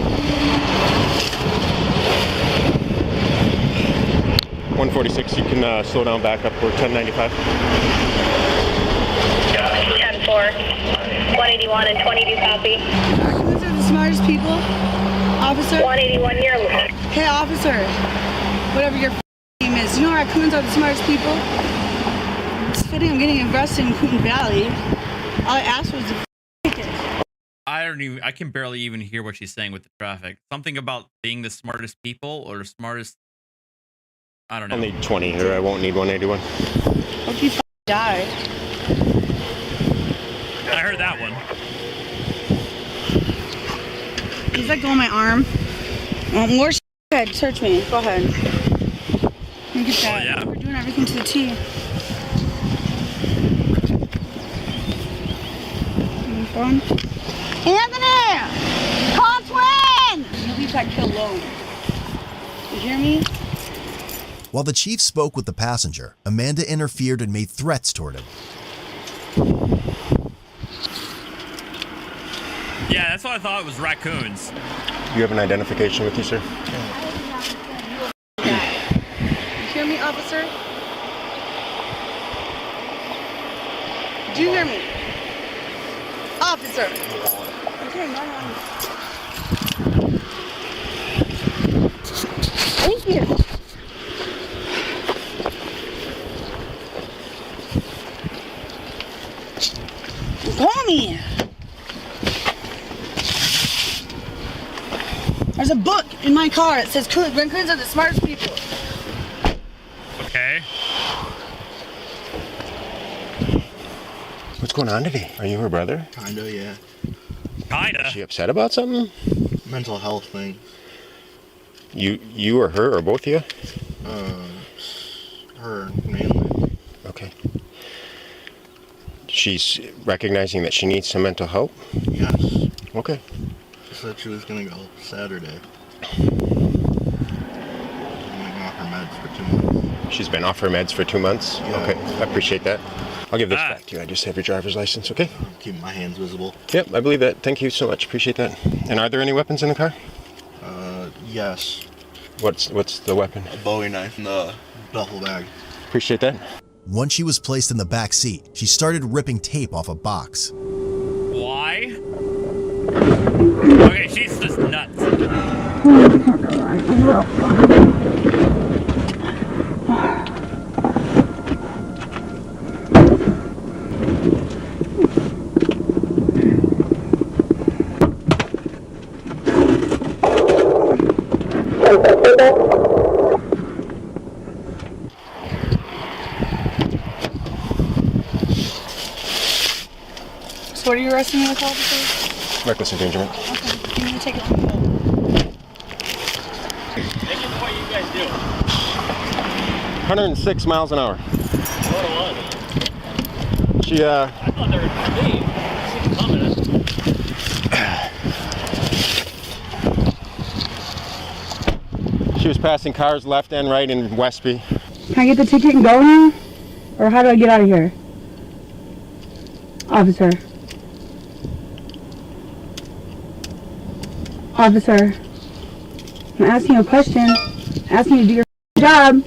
146, you can slow down back up. We're 1095. 10-4. 181 and 22 copy. Raccoons are the smartest people. Officer? 181, you're... Hey, officer. Whatever your name is. You know raccoons are the smartest people? It's fitting I'm getting arrested in Coon Valley. All I asked was a ticket. I can barely even hear what she's saying with the traffic. Something about being the smartest people or the smartest... I don't know. I'll need 20 or I won't need 181. Hope you die. I heard that one. Please let go of my arm. More shit. Go ahead, search me. Go ahead. Look at that. yeah. We're doing everything to the T. Anthony! Call twin! You leave that kid alone. You hear me? While the chief spoke with the passenger, Amanda interfered and made threats toward him. Yeah, that's what I thought it was raccoons. You have an identification with you, sir? You hear me, officer? Do you hear me? Officer! Okay, no. Thank you. Call me. There's a book in my car. It says raccoons are the smartest people. Okay. What's going on today? Are you her brother? Kinda, yeah. Kinda. Is she upset about something? Mental health thing. You or her or both of you? Her mainly. Okay. She's recognizing that she needs some mental help? Yes. Okay. She said she was gonna go Saturday. I'm off her meds for 2 months. She's been off her meds for 2 months? Yeah. Okay, I appreciate that. I'll give this back to you. I just have your driver's license, okay? Keep my hands visible. Yep, I believe that. Thank you so much. Appreciate that. And are there any weapons in the car? Yes. What's the weapon? A Bowie knife in the duffel bag. Appreciate that. Once she was placed in the back seat, she started ripping tape off a box. Why? Okay, she's just nuts. So what are you arresting me with, officer? Reckless endangerment. Okay, give me a ticket from the 106 miles an hour. She, I thought they were late. I see them coming. She was passing cars left and right in Westby. Can I get the ticket and go now? Or how do I get out of here? Officer. Officer. I'm asking you a question. Asking you to do your job.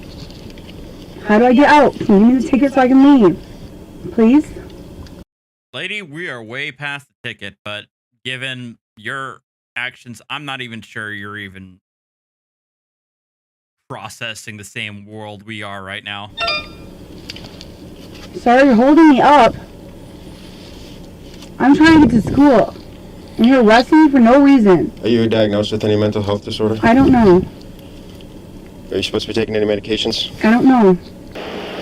How do I get out? Can you give me the ticket so I can leave? Please? Lady, we are way past the ticket, but given your actions, I'm not even sure you're even processing the same world we are right now. Sorry, you're holding me up. I'm trying to get to school. And you're arresting me for no reason. Are you diagnosed with any mental health disorder? I don't know. Are you supposed to be taking any medications? I don't know.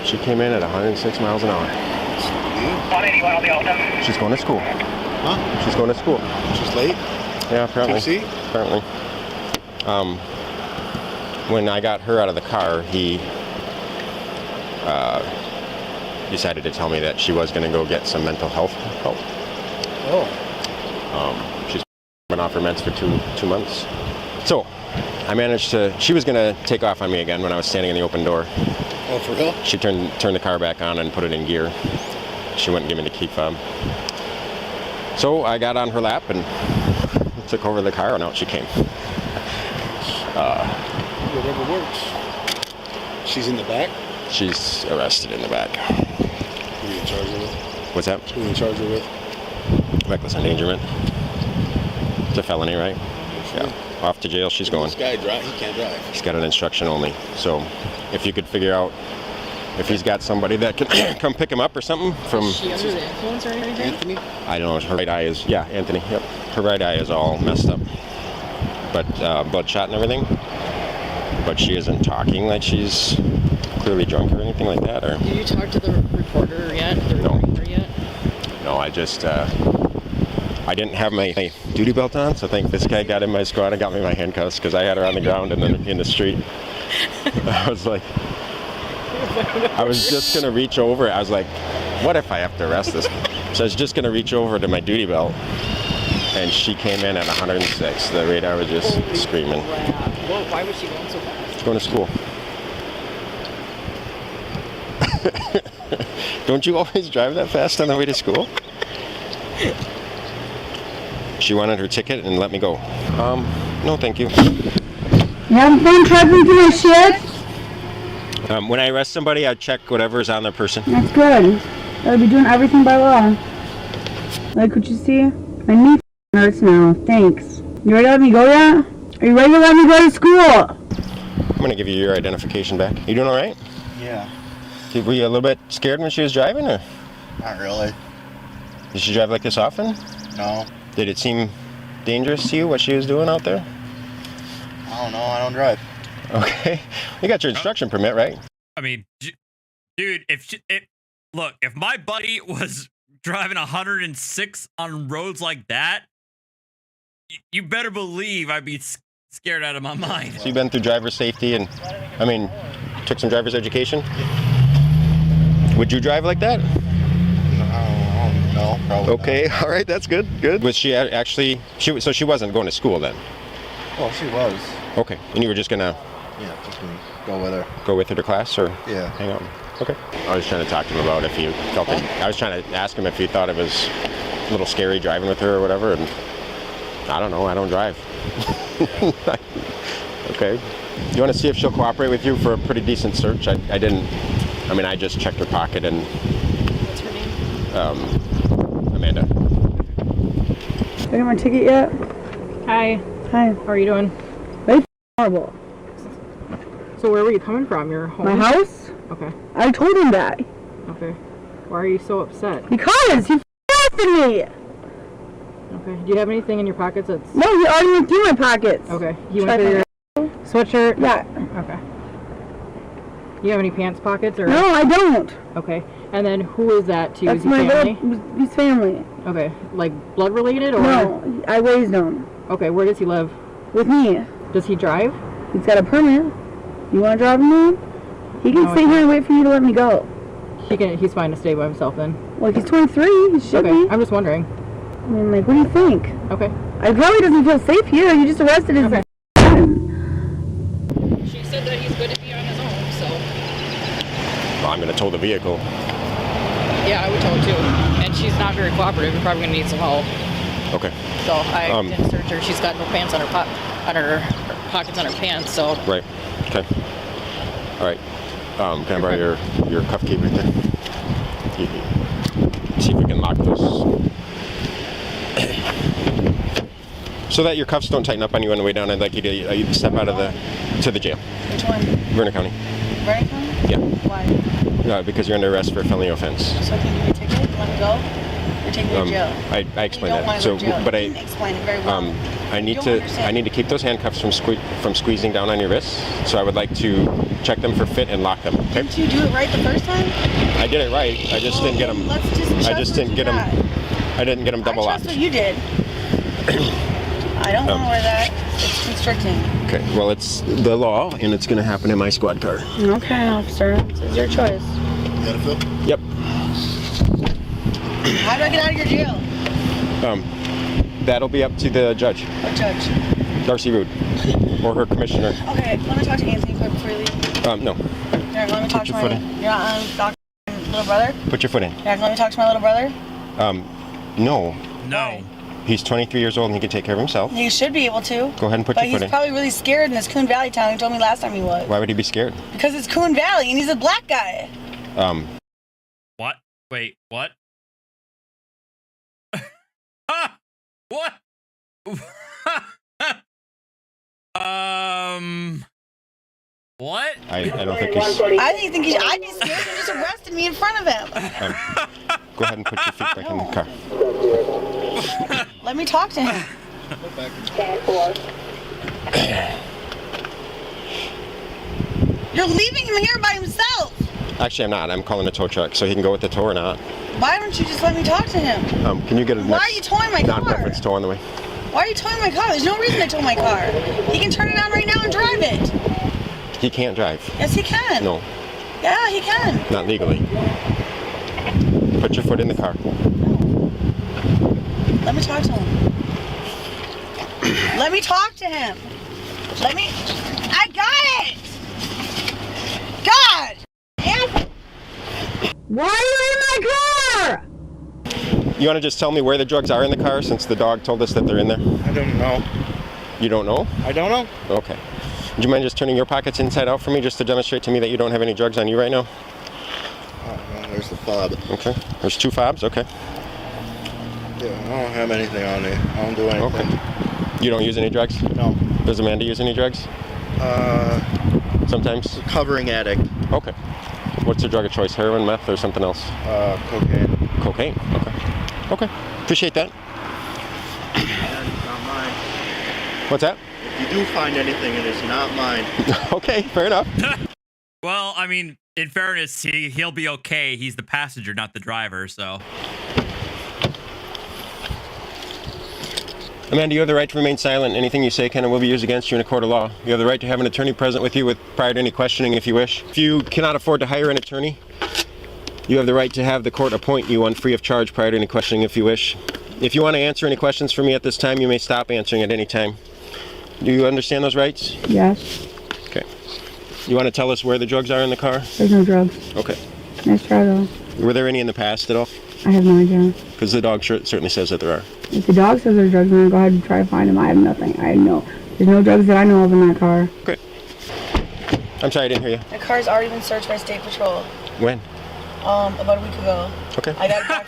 She came in at 106 miles an hour. 181 on the Alta. She's going to school. Huh? She's going to school. She's late? Yeah, apparently. 2C? Apparently. When I got her out of the car, he decided to tell me that she was going to go get some mental health help. Oh. She's been off her meds for two months. So I managed to, she was going to take off on me again when I was standing in the open door. Oh, for real? She turned the car back on and put it in gear. She wouldn't give me the key fob. So I got on her lap and took over the car, and out she came. Whatever works. She's in the back? She's arrested in the back. Who are you in charge of with? What's that? Who are you in charge of with? Reckless endangerment. It's a felony, right? Yeah. Off to jail she's going. This guy drive? He can't drive. He's got an instruction only. So if you could figure out if he's got somebody that can come pick him up or something from... Is she under the influence or anything? Anthony? I don't know. Her right eye is... Yeah, Anthony. Yep. Her right eye is all messed up. But bloodshot and everything. But she isn't talking like she's clearly drunk or anything like that. Or Did you talk to the reporter yet? No. Reporter yet? No, I just... I didn't have my duty belt on, so I think this guy got in my squad and got me my handcuffs because I had her on the ground and then in the street. I was like... I was just going to reach over. I was like, what if I have to arrest this? So I was just going to reach over to my duty belt. And she came in at 106. The radar was just screaming. Well, why was she going so fast? She's going to school. Don't you always drive that fast on the way to school? She wanted her ticket and let me go. No, thank you. You having fun traveling through my shit? When I arrest somebody, I check whatever's on their person. That's good. I'll be doing everything by law. Like what you see? My knee hurts now. Thanks. You ready to let me go yet? Are you ready to let me go to school? I'm going to give you your identification back. You doing all right? Yeah. Were you a little bit scared when she was driving, or? Not really. Did she drive like this often? No. Did it seem dangerous to you, what she was doing out there? I don't know. I don't drive. Okay. You got your instruction permit, right? I mean, dude, look, if my buddy was driving 106 on roads like that, you better believe I'd be scared out of my mind. So you've been through driver safety and, I mean, took some driver's education? Would you drive like that? No, probably Okay, all right, that's good, good. Was she actually, so she wasn't going to school then? not. Well, she was. Okay, and you were just gonna Yeah, just gonna go with her. go with her to class, or Yeah. hang out? Okay. I was trying to talk to him about if he felt it. I was trying to ask him if he thought it was a little scary driving with her or whatever, and I don't know, I don't drive. Okay. You want to see if she'll cooperate with you for a pretty decent search? I just checked her pocket and... What's her name? Amanda. Did I get my ticket yet? Hi, Hi. how are you doing? That's horrible. So where were you coming from? Your home? My house? Okay, I told him that. okay. Why are you so upset? Because he arrested me. Okay, do you have anything in your pockets that's... No, he already went through my pockets. Okay, you Should I went through your sweatshirt? Yeah. Okay. You have any pants pockets or? No, I don't. Okay. And then who is that to you? That's Is he my family? his family. Okay. Like blood related or? No, I raised him. Okay. Where does he live? With me. Does he drive? He's got a permit. You want to drive him in? He can stay here and wait for you to let me go. He's fine to stay by himself then. Well, he's 23. He should be. I'm just wondering. I mean, like, what do you think? Okay. I probably doesn't feel safe here. You just arrested his friend. She said that he's good to be on his own, so. Well, I'm going to tow the vehicle. Yeah, I would tow too. And she's not very cooperative. You're probably going to need some help. Okay. So I didn't search her. She's got no pants on her pockets on her pants, so. Right. Okay. All right. Can I borrow your cuff key right there? See if we can lock those. So that your cuffs don't tighten up on you on the way down, I'd like you to step out of to the jail. Which one? Vernon County. Vernon County? Yeah. Why? Because you're under arrest for a felony offense. So I can give you a ticket? Let me go? You're taking me to jail. I explained you don't that. Want to go to jail. But you didn't explain it very well. I need to keep those handcuffs from squeezing down on your wrists. So I would like to check them for fit and lock them. Okay? Didn't you do it right the first time? I did it right. I just didn't get them. I didn't get them double locked. That's what you did. I don't want to wear that. It's constricting. Okay. Well, it's the law, and it's going to happen in my squad car. Okay, officer. It's your choice. You got a fill? Yep. How do I get out of your jail? That'll be up to the judge. What judge? Darcy Rood, or her commissioner. Okay, let me talk to Anthony quick before you leave. No. Here, let me talk to your my. foot in. You're not on Dr. Little brother? Put your foot in. Yeah, let me talk to my little brother. No. No. He's 23 years old and he can take care of himself. He should be able to. Go ahead and put your foot in. But he's probably really scared in this Coon Valley town. He told me last time he was. Why would he be scared? Because it's Coon Valley and he's a black guy. What? Wait, what? What? What? I don't think he's... I think I'd be scared if he just arrested me in front of him. Go ahead and put your feet back in the car. Let me talk to him. You're leaving him here by himself. Actually, I'm not. I'm calling a tow truck, so he can go with the tow or not. Why don't you just let me talk to him? Can you get a Why are you towing my car? non-preference tow on the way? Why are you towing my car? There's no reason to tow my car. He can turn it on right now and drive it. He can't drive. Yes, he can. No, Yeah, he can. not legally. Put your foot in the car. Let me talk to him. Let me talk to him. I got it. God. Why are you in my car? You want to just tell me where the drugs are in the car since the dog told us that they're in there? I don't know. You don't know? I don't know. Okay. Would you mind just turning your pockets inside out for me just to demonstrate to me that you don't have any drugs on you right now? There's the fob. Okay. There's 2 fobs? Okay. Yeah, I don't have anything on me. I don't do anything. Okay. You don't use any drugs? No. Does Amanda use any drugs? Sometimes? Recovering addict. Okay. What's her drug of choice? Heroin, meth, or something else? Cocaine. Cocaine. Okay. Okay. Appreciate that. It's not mine. What's that? If you do find anything, it is not mine. Okay, fair enough. Well, I mean, in fairness, he'll be okay. He's the passenger, not the driver, so. Amanda, you have the right to remain silent. Anything you say can and will be used against you in a court of law. You have the right to have an attorney present with you prior to any questioning if you wish. If you cannot afford to hire an attorney, you have the right to have the court appoint you one free of charge prior to any questioning if you wish. If you want to answer any questions for me at this time, you may stop answering at any time. Do you understand those rights? Yes. Okay. You want to tell us where the drugs are in the car? There's no drugs. Okay. Nice try though. Were there any in the past at all? I have no idea. Because the dog certainly says that there are. If the dog says there's drugs, then go ahead and try to find them. I have nothing. There's no drugs that I know of in that car. Okay. I'm sorry, I didn't hear you. The car's already been searched by State Patrol. When? About a week ago. Okay. I got it back.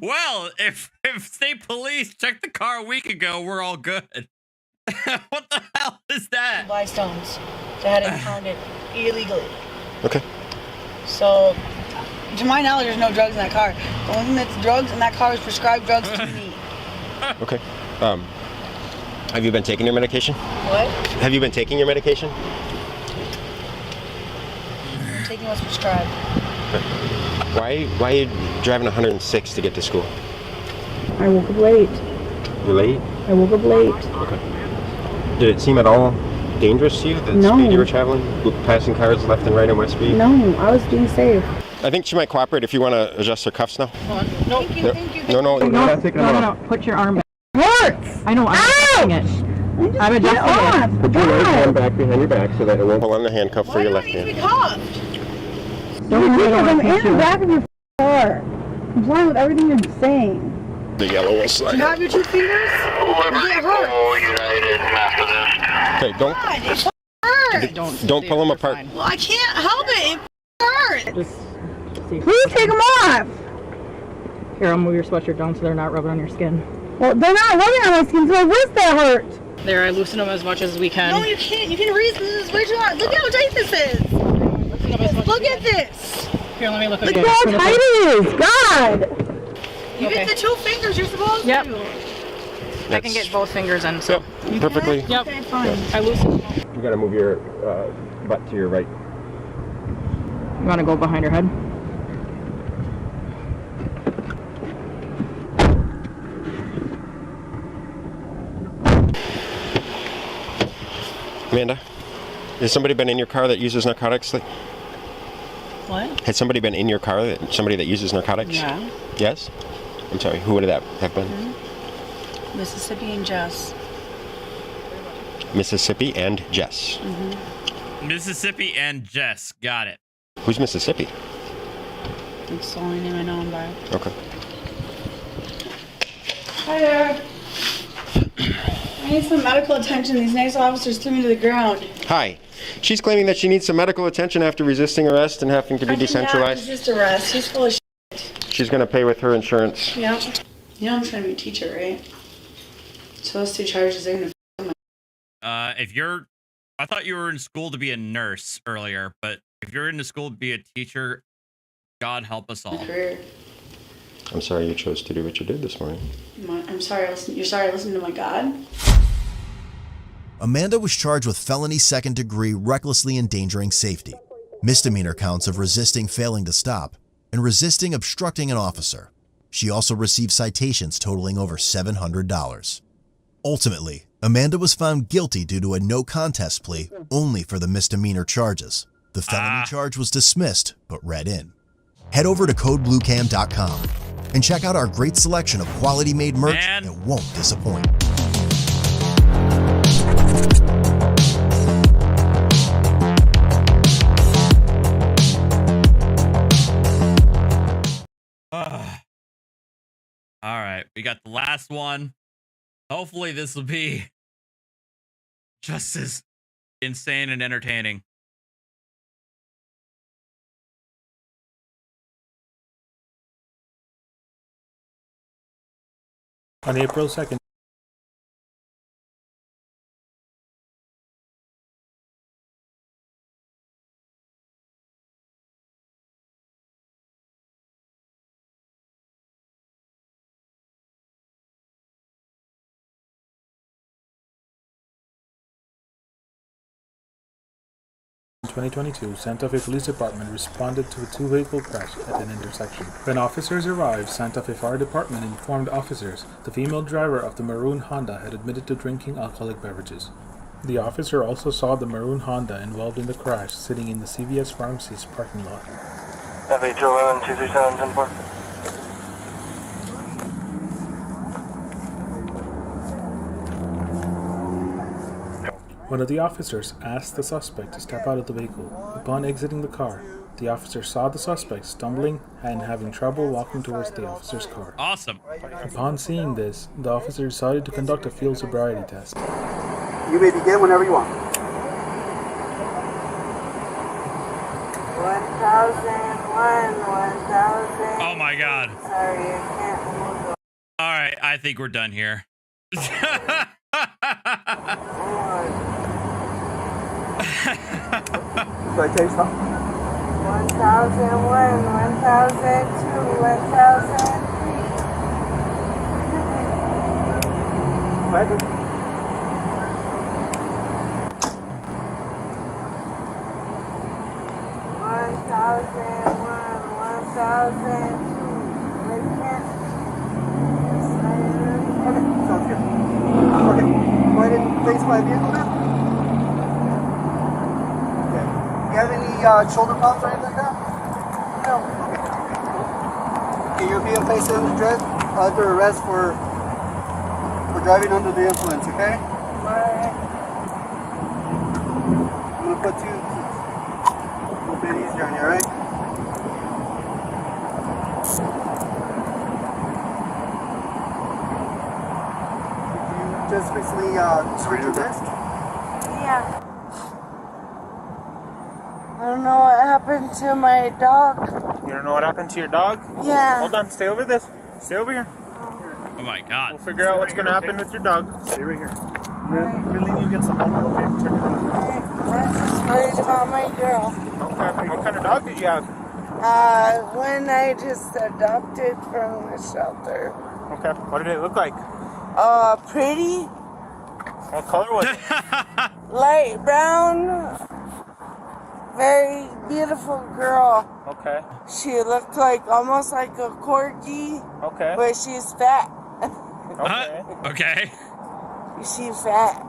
Well, if state police checked the car a week ago, we're all good. What the hell is that? Buy stones. They had impounded illegally. Okay. So, to my knowledge, there's no drugs in that car. The only thing that's drugs in that car is prescribed drugs to me. Okay. Have you been taking your medication? What? Have you been taking your medication? taking what's prescribed. Why are you driving 106 to get to school? I woke up late. You're late? I woke up late. Okay. Did it seem at all dangerous to you, the speed you were traveling? Passing cars left and right in Westby? No, I was being safe. I think she might cooperate if you want to adjust her cuffs now. No, thank you. No, No. Put your arm back. Hurts! I know, I'm adjusting it. I'm adjusting it. Put your right hand back behind your back so that it won't pull on the handcuff for your left hand. I'm in the back of your car. Complying with everything you're saying. The yellow will slide. Do you have your 2 fingers? It hurts. Okay, don't pull them apart. Well, I can't help it. It hurts. Just see. Please take them off. Here, I'll move your sweatshirt down so they're not rubbing on your skin. Well, they're not rubbing on my skin, so my wrist that hurt. There, I loosen them as much as we can. No, you can't. You can read this is way too hard. Look at how tight this is. Look at this. Here, let me look Look again. at how tight it is. God. You Okay. get the 2 fingers you're supposed Yep. to. I can get both fingers in, so. Yep, perfectly. Yep. Okay, fine. I loosen. You gotta move your butt to your right. You want to go behind your head? Amanda, has somebody been in your car that uses narcotics? What? Has somebody been in your car, somebody that uses narcotics? Yeah. Yes? I'm sorry, who would that have been? Mississippi and Jess. Mississippi and Jess. Mississippi and Jess. Got it. Who's Mississippi? That's the only name I know him by. Okay. Hi there. I need some medical attention. These nice officers threw me to the ground. Hi. She's claiming that she needs some medical attention after resisting arrest and having to be decentralized. Resist arrest. He's full of shit. She's going to pay with her insurance. Yeah. You know I'm trying to be a teacher, right? So those 2 charges, they're gonna I thought you were in school to be a nurse earlier, but if you're in the school to be a teacher, God help us all. career. I'm sorry you chose to do what you did this morning. I'm sorry. You're sorry I listened to my God? Amanda was charged with felony second-degree recklessly endangering safety, misdemeanor counts of resisting failing to stop, and resisting obstructing an officer. She also received citations totaling over $700. Ultimately, Amanda was found guilty due to a no-contest plea only for the misdemeanor charges. The felony charge was dismissed, but read in. Head over to codebluecam.com and check out our great selection of quality-made merch that won't disappoint. All right, we got the last one. Hopefully this will be just as insane and entertaining. On April 2nd, in 2022, Santa Fe Police Department responded to a 2-vehicle crash at an intersection. When officers arrived, Santa Fe Fire Department informed officers the female driver of the maroon Honda had admitted to drinking alcoholic beverages. The officer also saw the maroon Honda involved in the crash sitting in the CVS Pharmacy's parking lot. FH11-237-10-4. One of the officers asked the suspect to step out of the vehicle. Upon exiting the car, the officer saw the suspect stumbling and having trouble walking towards the officer's car. Awesome. Upon seeing this, the officer decided to conduct a field sobriety test. You may begin whenever you want. 1001, 1000. Oh my God. Sorry, I can't move. All right, I think we're done here. Citation. 1001, 1002, 1003. shoulder problems or anything like that? No. Okay, you'll be placed under arrest for driving under the influence, okay? Alright. I'm gonna put you a little bit easier on you, alright? You just recently switched your test? Yeah. I don't know what happened to my dog. You don't know what happened to your dog? Yeah. Hold on, stay over this. Stay over here. Oh my god. We'll figure out what's going to happen with your dog. Stay right here. We're leaving you against the wall, okay? Turn it on. I'm just worried about my girl. Okay. What kind of dog did you have? When I just adopted from the shelter. Okay. What did it look like? Pretty. What color was it? Light brown. Very beautiful girl. Okay. She looked like almost like a corgi. Okay. But she's fat. Okay. Okay. She's fat.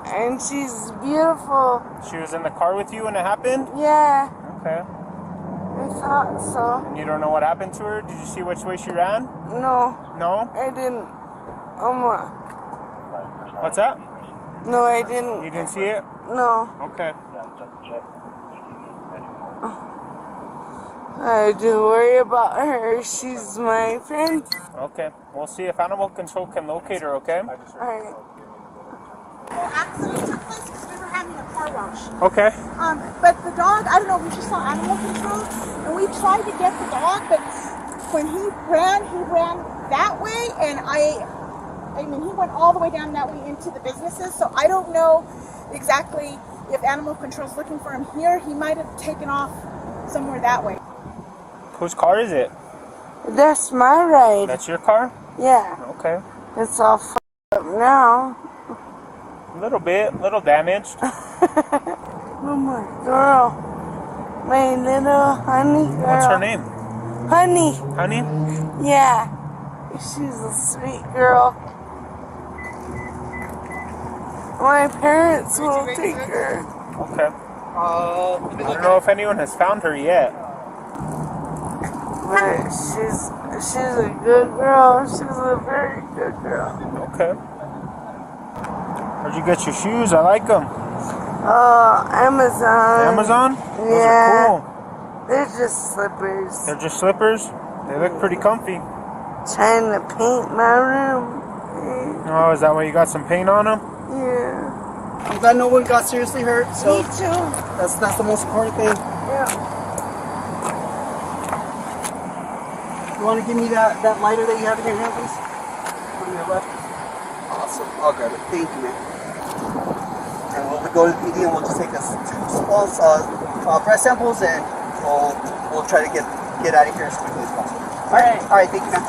And she's beautiful. She was in the car with you when it happened? Yeah. Okay. I thought so. And you don't know what happened to her? Did you see which way she ran? No. No? I didn't. What's that? No, I didn't. You didn't see it? No. Okay. I do worry about her. She's my friend. Okay. We'll see if animal control can locate her, okay? Alright. Accident took place because we were having a car wash. Okay. But the dog, I don't know, we just saw animal control, and we tried to get the dog, but when he ran that way, and I mean, he went all the way down that way into the businesses, so I don't know exactly if animal control's looking for him here. He might have taken off somewhere that way. Whose car is it? That's my ride. That's your car? Yeah. Okay. It's all f***ed up now. A little bit, little damaged. Oh my girl. My little honey girl. What's her name? Honey. Honey? Yeah. She's a sweet girl. My parents will take her. Okay. I don't know if anyone has found her yet. But she's a good girl. She's a very good girl. Okay. Where'd you get your shoes? I like them. Amazon. Amazon? Yeah. Those are cool. They're just slippers. They're just slippers? They look pretty comfy. Trying to paint my room. Oh, is that why you got some paint on them? Yeah. I'm glad no one got seriously hurt. So Me too. That's the most important thing. Yeah. You want to give me that lighter that you have in your hand, please? On your left. Awesome. I'll grab it. Thank you, man. And we'll go to the PD and we'll just take us 2 small breath samples and we'll try to get out of here as quickly as possible. All right. Thank you, man.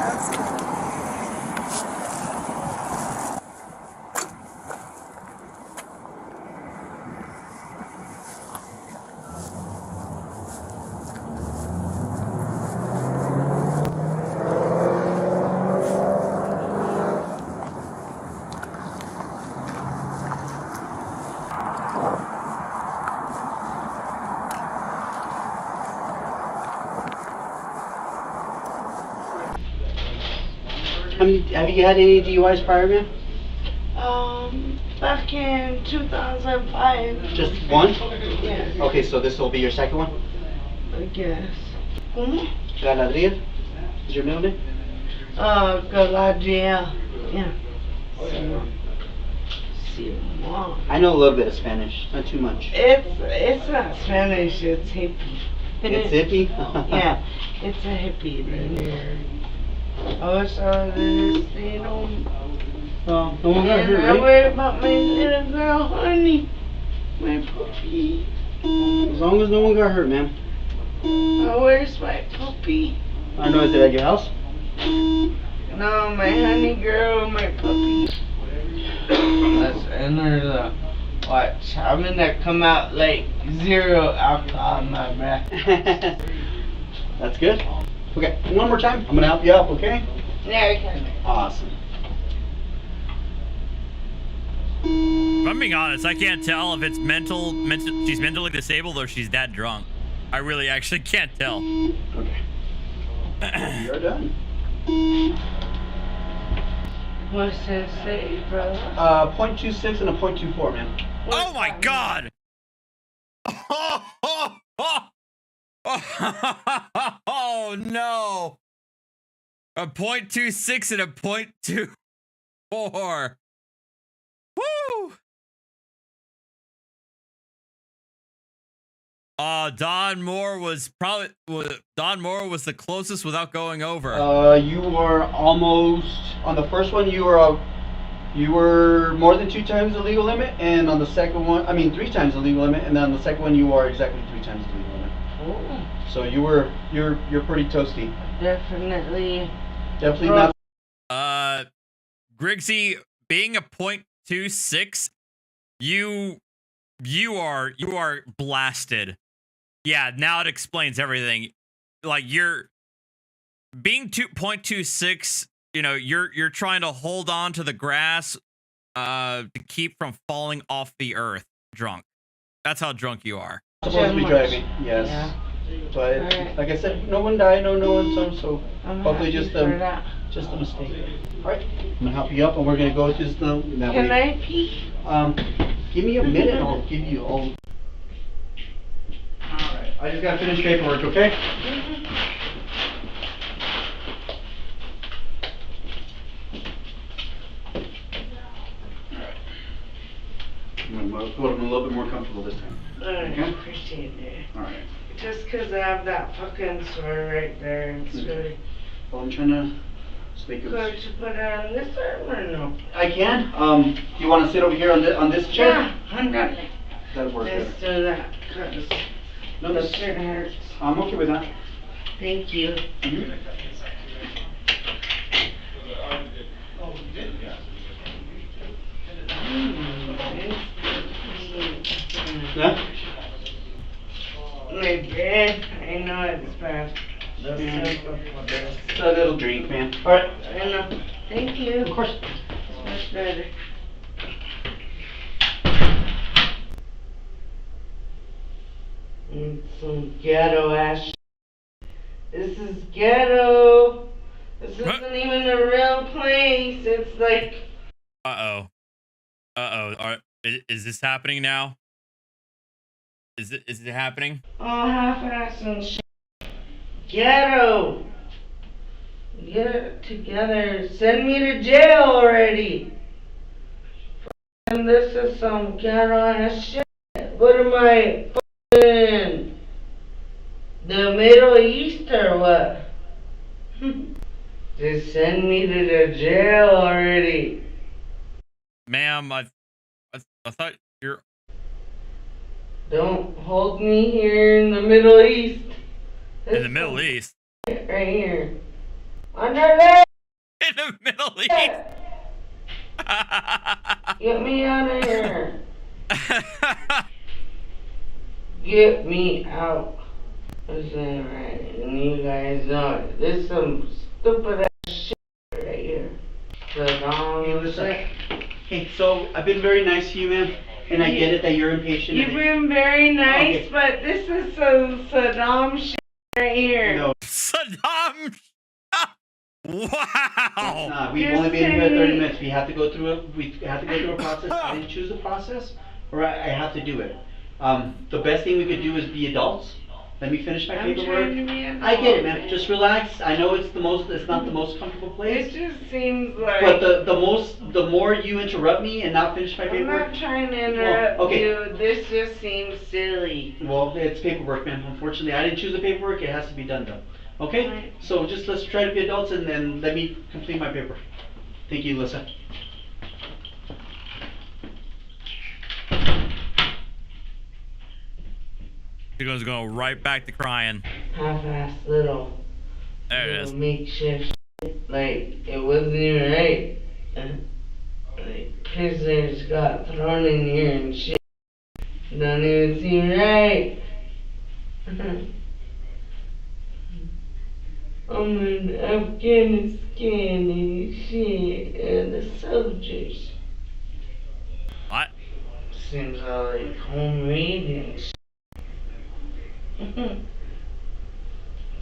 Have you had any DUIs prior, man? Back in 2005. Just one? Yeah. Okay, so this will be your second one? I guess. ¿Cómo? Galadriel is your middle name? Galadriel. Yeah. Simón. I know a little bit of Spanish, not too much. It's not Spanish, it's hippie. It's hippie? Yeah, it's a hippie. Also, no one got hurt, I right? worry about my little girl, honey. My puppy. As long as no one got hurt, man. Where's my puppy? I know, is it at your house? No, my honey girl, my puppy. Let's enter the watch. I'm gonna come out like 0 alcohol in my breath. That's good. Okay, one more time. I'm gonna help you up, okay? Yeah, I can. Awesome. If I'm being honest, I can't tell if it's she's mentally disabled or she's that drunk. I really actually can't tell. Okay. You're done. What's that say, brother? 0.26 and a 0.24, man. Oh my god! Oh no! A 0.26 and a 0.24. Woo! Don Moore was the closest without going over. You were almost on the first one. You were more than 2 times the legal limit, and on the second one, 3 times the legal limit, and then on the second one, you are exactly 3 times the legal limit. Oh. So you're pretty toasty. Definitely not. Griggsy, being a 0.26, you are blasted. Yeah, now it explains everything. Like you're being 2.26, you're trying to hold on to the grass to keep from falling off the earth drunk. That's how drunk you are. Supposed to be driving, yes. Yeah. But like I said, no one died, no one so hopefully just a mistake. Alright, I'm gonna help you up and we're gonna go just now. Can I pee? Give me a minute and I'll give you all. Alright, I just gotta finish paperwork, okay? I'm a little bit more comfortable this time. I appreciate it. Alright. Just because I have that fucking sore right there, it's really... Well, I'm trying to just make it... Could you put it on this arm or no? I can. Do you want to sit over here on this chair? Yeah, I'm done. That'll work better. Let's do that, because the shirt hurts. I'm okay with that. Thank you. Yeah? My breath, I know it's bad. It's a little drink, man. Alright. I know. Thank you. Of course. It's much better. Some ghetto ass shit. This is ghetto. This isn't even a real place. It's like... Uh-oh. Is this happening now? Is it happening? Oh, half-ass and shit. Ghetto. Get it together. Send me to jail already. And this is some ghetto ass shit. What am I fucking the Middle East or what? Just send me to the jail already. Ma'am, I thought you're... Don't hold me here in the Middle East. In the Middle East? Right here. Under there! In the Middle East! Get me out of here. Get me out. This ain't right. And you guys know it. This is some stupid ass shit right here. Hey, so I've been very nice to you, man. And I get it that you're impatient. You've been very nice, but this is some Saddam shit right here. No. Saddam! Wow! We've only been here 30 minutes. We have to go through a process. I didn't choose the process, or I have to do it. The best thing we could do is be adults. Let me finish my paperwork. I get it, man. Just relax. I know it's not the most comfortable place. It just seems like... But the more you interrupt me and not finish my paperwork... I'm not trying to interrupt you. This just seems silly. Well, it's paperwork, man. Unfortunately, I didn't choose the paperwork. It has to be done, though. Okay? Right. So let's try to be adults and then let me complete my paper. Thank you, Alyssa. You're going to go right back to crying. Half-ass little makeshift shit. Like, it wasn't even right. Like, prisoners got thrown in here and shit. Don't even seem right. I'm in Afghanistan and shit, and the soldiers. What? seems all like homemade and shit.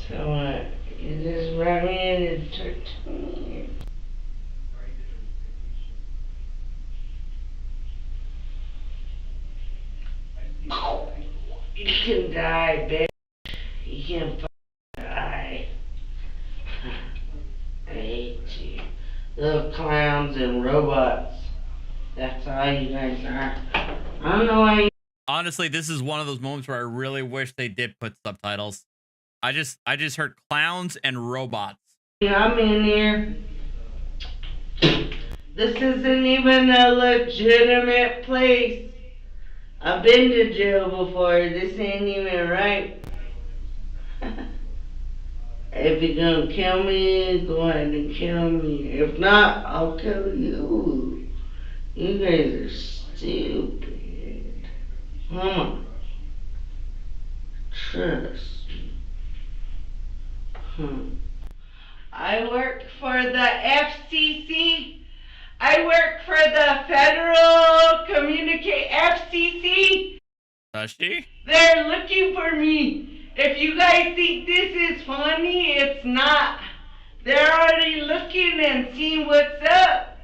So what? You just brought me in and took me. You can die, bitch. You can fucking die. I hate you. Little clowns and robots. That's all you guys are. I don't know why you... Honestly, this is one of those moments where I really wish they did put subtitles. I just heard clowns and robots. I'm in here. This isn't even a legitimate place. I've been to jail before. This ain't even right. If you're gonna kill me, go ahead and kill me. If not, I'll kill you. You guys are stupid. Come on. Trust me. I work for the FCC. I work for the Federal FCC. Does she? They're looking for me. If you guys think this is funny, it's not. They're already looking and seeing what's up.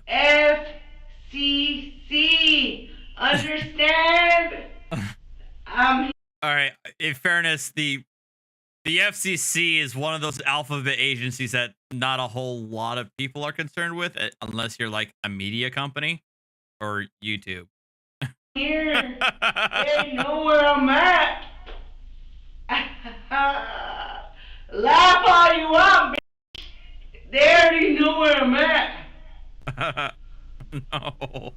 FCC. Understand? All right. In fairness, the FCC is one of those alphabet agencies that not a whole lot of people are concerned with, unless you're like a media company or YouTube. Here, they know where I'm at. Laugh all you want, bitch. They already know where I'm at. No.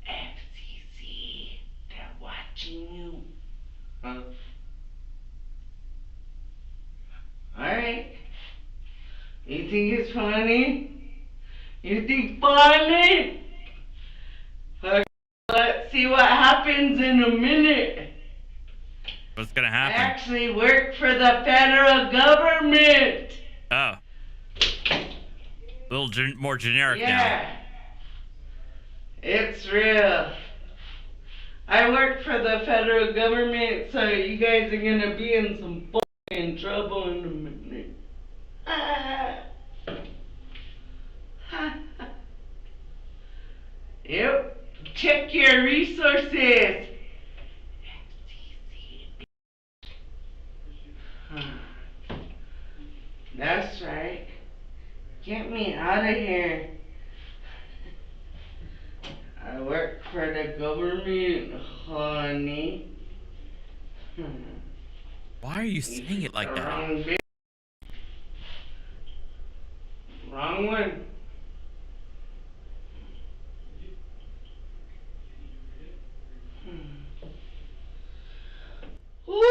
FCC, they're watching you. Alright. You think it's funny? You think funny? Let's see what happens in a minute. What's gonna I happen? actually work for the federal government. Oh. A little more generic now. Yeah. It's real. I work for the federal government, so you guys are gonna be in some fucking trouble in a minute. Yep. Check your resources. That's right. Get me out of here. I work for the government, honey. Why are you saying it like that? Wrong one. Woo!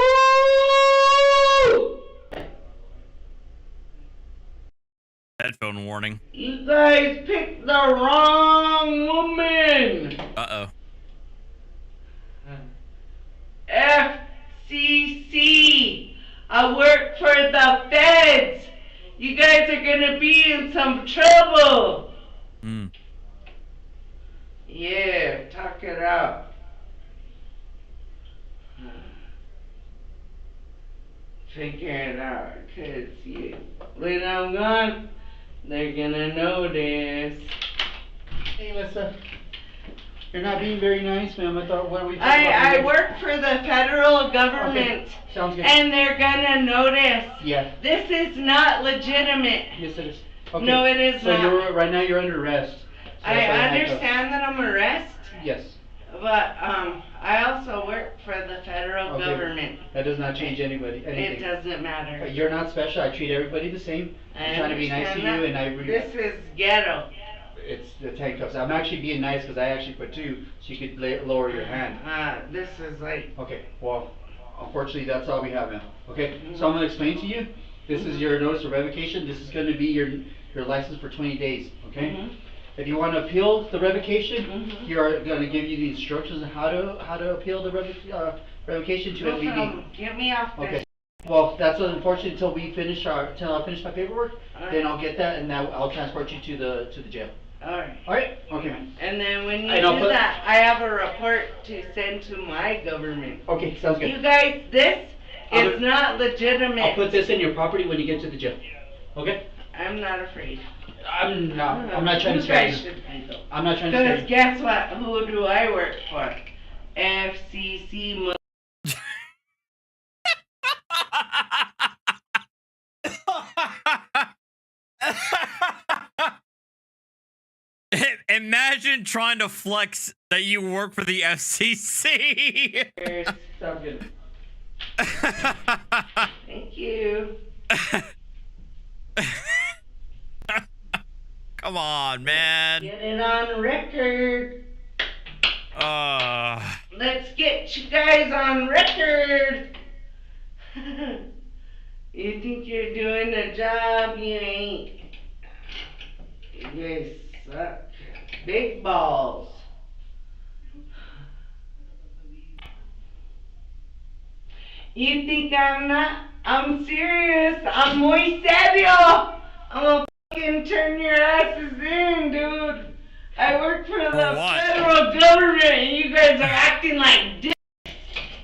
Headphone warning. You guys picked the wrong woman. Uh-oh. FCC. I work for the feds. You guys are gonna be in some trouble. Yeah, talk it out. Figure it out, cause when I'm gone, they're gonna notice. Hey, Lisa. You're not being very nice, ma'am. I thought, what are we talking I about? work for the federal government. Okay. Sounds good. And they're gonna notice. Yeah. This is not legitimate. Yes, it is. Okay. No, it is so not. Right now you're under arrest. So I understand that I'm arrested. Yes. But I also work for the federal government. That does not change anything. It doesn't matter. You're not special. I treat everybody the same. I'm trying to be nice to you, and This is ghetto. It's the handcuffs. I'm actually being nice because I actually put two, so you could lower your hand. This is like. Okay. Well, unfortunately, that's all we have, ma'am. Okay. So I'm gonna explain to you. This is your notice of revocation. This is going to be your license for 20 days. Okay. If you want to appeal the revocation, you're going to give you the instructions on how to appeal the revocation to MVD. Get me off this. Okay. Well, that's unfortunate until I finish my paperwork. Then I'll get that, and now I'll transport you to the jail. Alright. Alright? Okay, man. And then when you And I'll do put- that, I have a report to send to my government. Okay, sounds good. You guys, this I'll is put- not legitimate. I'll put this in your property when you get to the jail. Okay? I'm not afraid. I'm not trying to scare you. I'm not trying to scare Because you. guess what? Who do I work for? FCC. Imagine trying to flex that you work for the FCC. Sounds good. Thank you. Come on, man. Get it on record. Let's get you guys on record. You think you're doing a job? You ain't. You guys suck. Big balls. You think I'm not? I'm serious. I'm muy serio. I'm gonna fucking turn your asses in, dude. I work for the federal government and you guys are acting like dicks.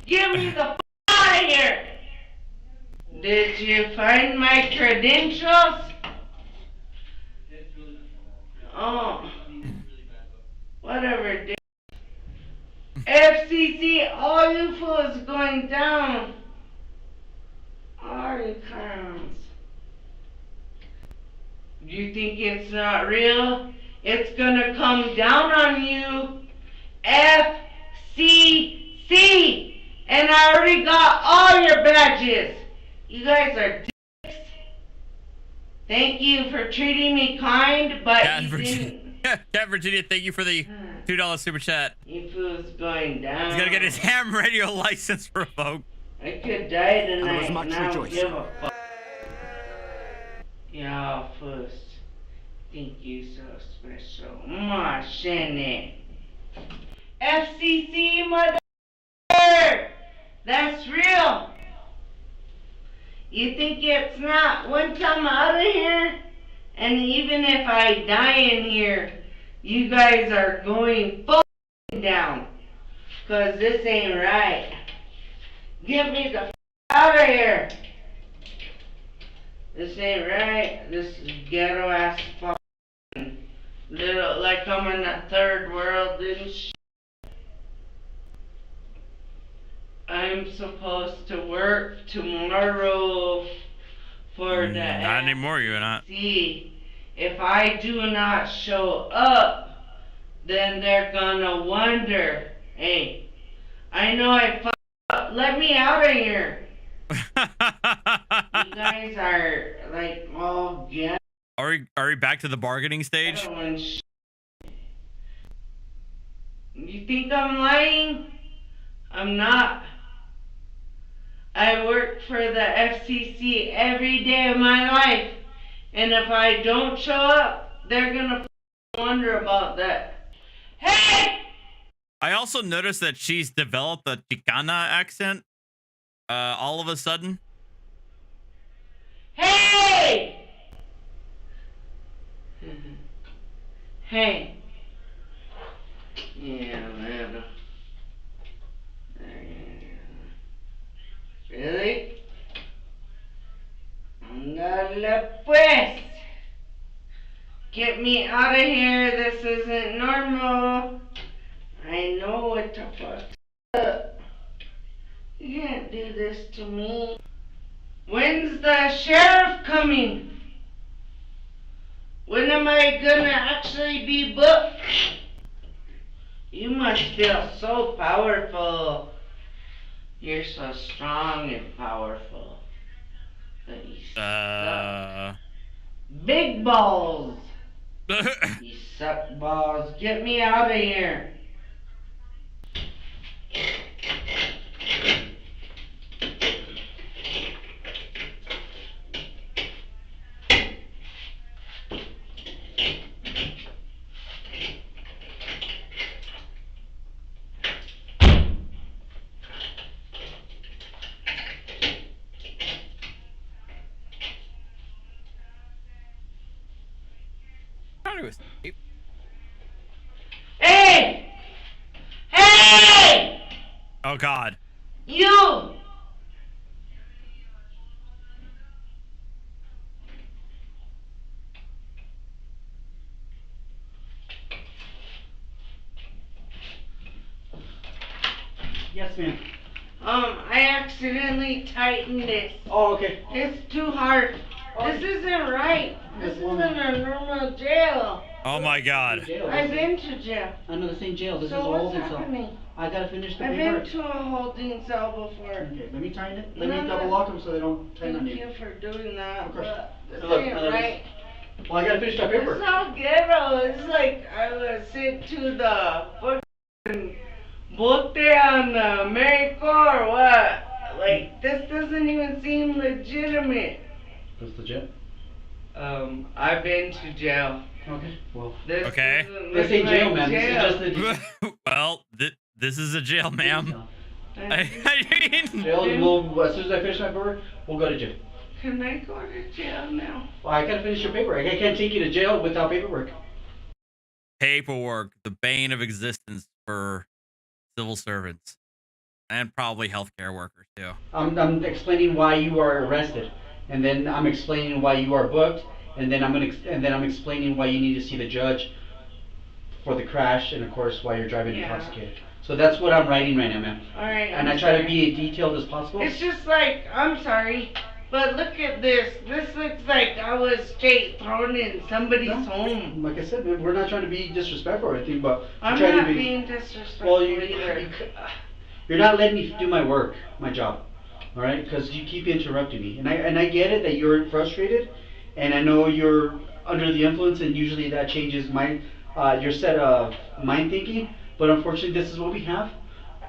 Get me the fuck out of here. Did you find my credentials? Oh. Whatever, dude. FCC, all you fools going down. All you clowns. You think it's not real? It's gonna come down on you. FCC. And I already got all your badges. You guys are dicks. Thank you for treating me kind, but Cat you didn't. Cat Virginia, thank you for the $2 super chat. You fools going down. He's gonna get his ham radio license revoked. I could die tonight. much and I don't rejoice. give a fuck. Y'all first think you so special. Machine. FCC mother. That's real. You think it's not? Once I'm out of here, and even if I die in here, you guys are going fucking down. Cause this ain't right. Get me the out of here. This ain't right. This is ghetto ass fucking little, like I'm in the third world and shit. I'm supposed to work tomorrow for the Not anymore, you're not. See, if I do not show up, then they're gonna wonder, hey, I know I fucked up, let me out of here. You guys are like all ghetto. Are we back to the bargaining stage? And you think I'm lying? I'm not. I work for the FCC every day of my life. And if I don't show up, they're gonna wonder about that. Hey! I also noticed that she's developed a Chicana accent all of a sudden. Hey! Hey. Yeah, man. Really? Dale pues. Get me out of here. This isn't normal. I know what the fuck up. You can't do this to me. When's the sheriff coming? When am I gonna actually be booked? You must feel so powerful. You're so strong and powerful. But you suck. Big balls. You suck balls. Get me out of here. Trying to escape. Oh God. You! Yes, ma'am. I accidentally tightened it. Oh, okay. It's too hard. This isn't right. This isn't a normal jail. Oh my God. I've been to jail. I know this ain't jail. This is a So what's holding cell. happening? I gotta finish the I've paperwork. been to a holding cell before. Okay, let me tighten it. Let me double lock them so they don't tighten on Thank you. you for doing that. Of course. But this Look, ain't now this- right. Well, I gotta finish that It's paperwork. not ghetto. It's like I was sent to the fucking bote on the America or what? Like, this doesn't even seem legitimate. What's legit? I've been to jail. Okay, well. This Okay. doesn't This look ain't jail, like man. This is jail. just the Well, this is a jail, ma'am. I mean, jail. And we'll, as soon as I finish my paperwork, we'll go to jail. Can I go to jail now? Well, I gotta finish your paperwork. I can't take you to jail without paperwork. paperwork, the bane of existence for civil servants and probably healthcare workers too. I'm explaining why you are arrested, and then I'm explaining why you are booked, and then I'm explaining why you need to see the judge for the crash, and of course why you're driving intoxicated. So that's what I'm writing right now, ma'am. Alright. And I try to be as detailed as possible. It's just like, I'm sorry, but look at this. This looks like I was straight thrown in somebody's home. Like I said, man, we're not trying to be disrespectful or anything, but I'm trying not to be. being disrespectful Well, either. You're not letting me do my work, my job, all right? Because you keep interrupting me, and I get it that you're frustrated, and I know you're under the influence, and usually that changes your set of mind thinking. But unfortunately, this is what we have.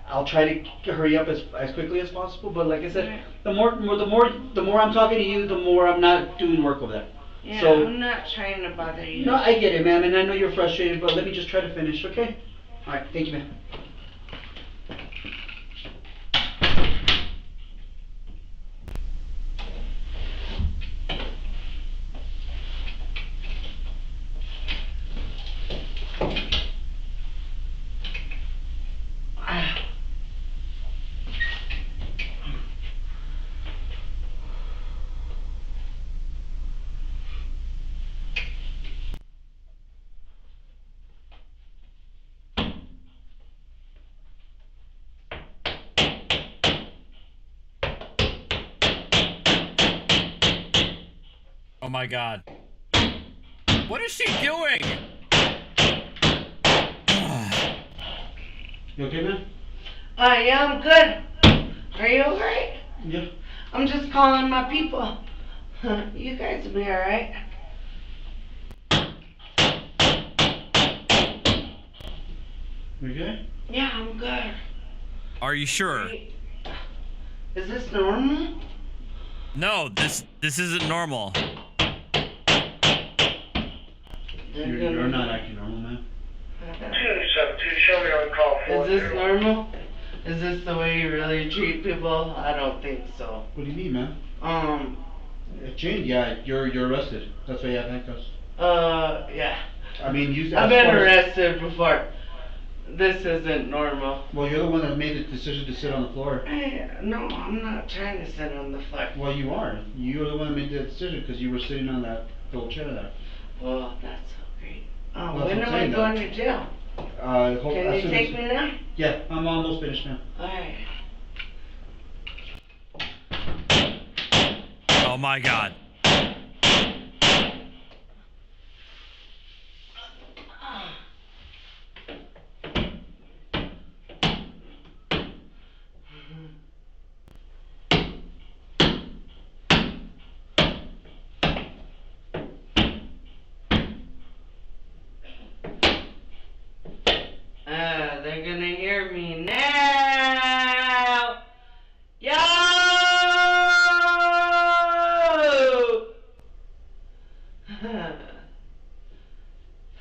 I'll try to hurry up as quickly as possible. But like I said, the more I'm talking to you, the more I'm not doing work over there. Yeah, So, I'm not trying to bother you. no, I get it, ma'am, and I know you're frustrated, but let me just try to finish, okay? All right, thank you, ma'am. Oh my God. What is she doing? You okay, man? Yeah, I'm good. Are you alright? Yeah. I'm just calling my people. You guys will be alright. You good? Yeah, I'm good. Are you sure? Is this normal? No, this isn't normal. You're not acting normal, man. 272, show me on call 40. Is this normal? Is this the way you really treat people? I don't think so. What do you mean, man? Jane, yeah, you're arrested. That's why you have handcuffs. Yeah. I mean, you. I've been arrested before. This isn't normal. Well, you're the one that made the decision to sit on the floor. No, I'm not trying to sit on the floor. Well, you are. You're the one that made the decision because you were sitting on that little chair there. Well, that's so great. Well, When that's am what I I'm going saying, to jail? Can you take me now? Yeah, I'm almost finished now. Alright. Oh my God. They're gonna hear me now. Yo!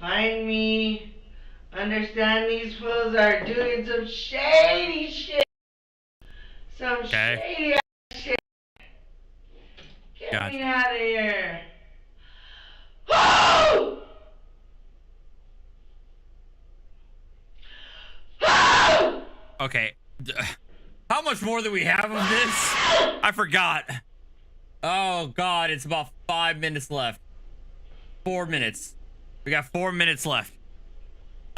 Find me. Understand these fools are doing some shady shit. Some shady ass shit. Get me out of here. Woo! Okay. How much more do we have of this? I forgot. Oh God, it's about 5 minutes left. 4 minutes. We got 4 minutes left.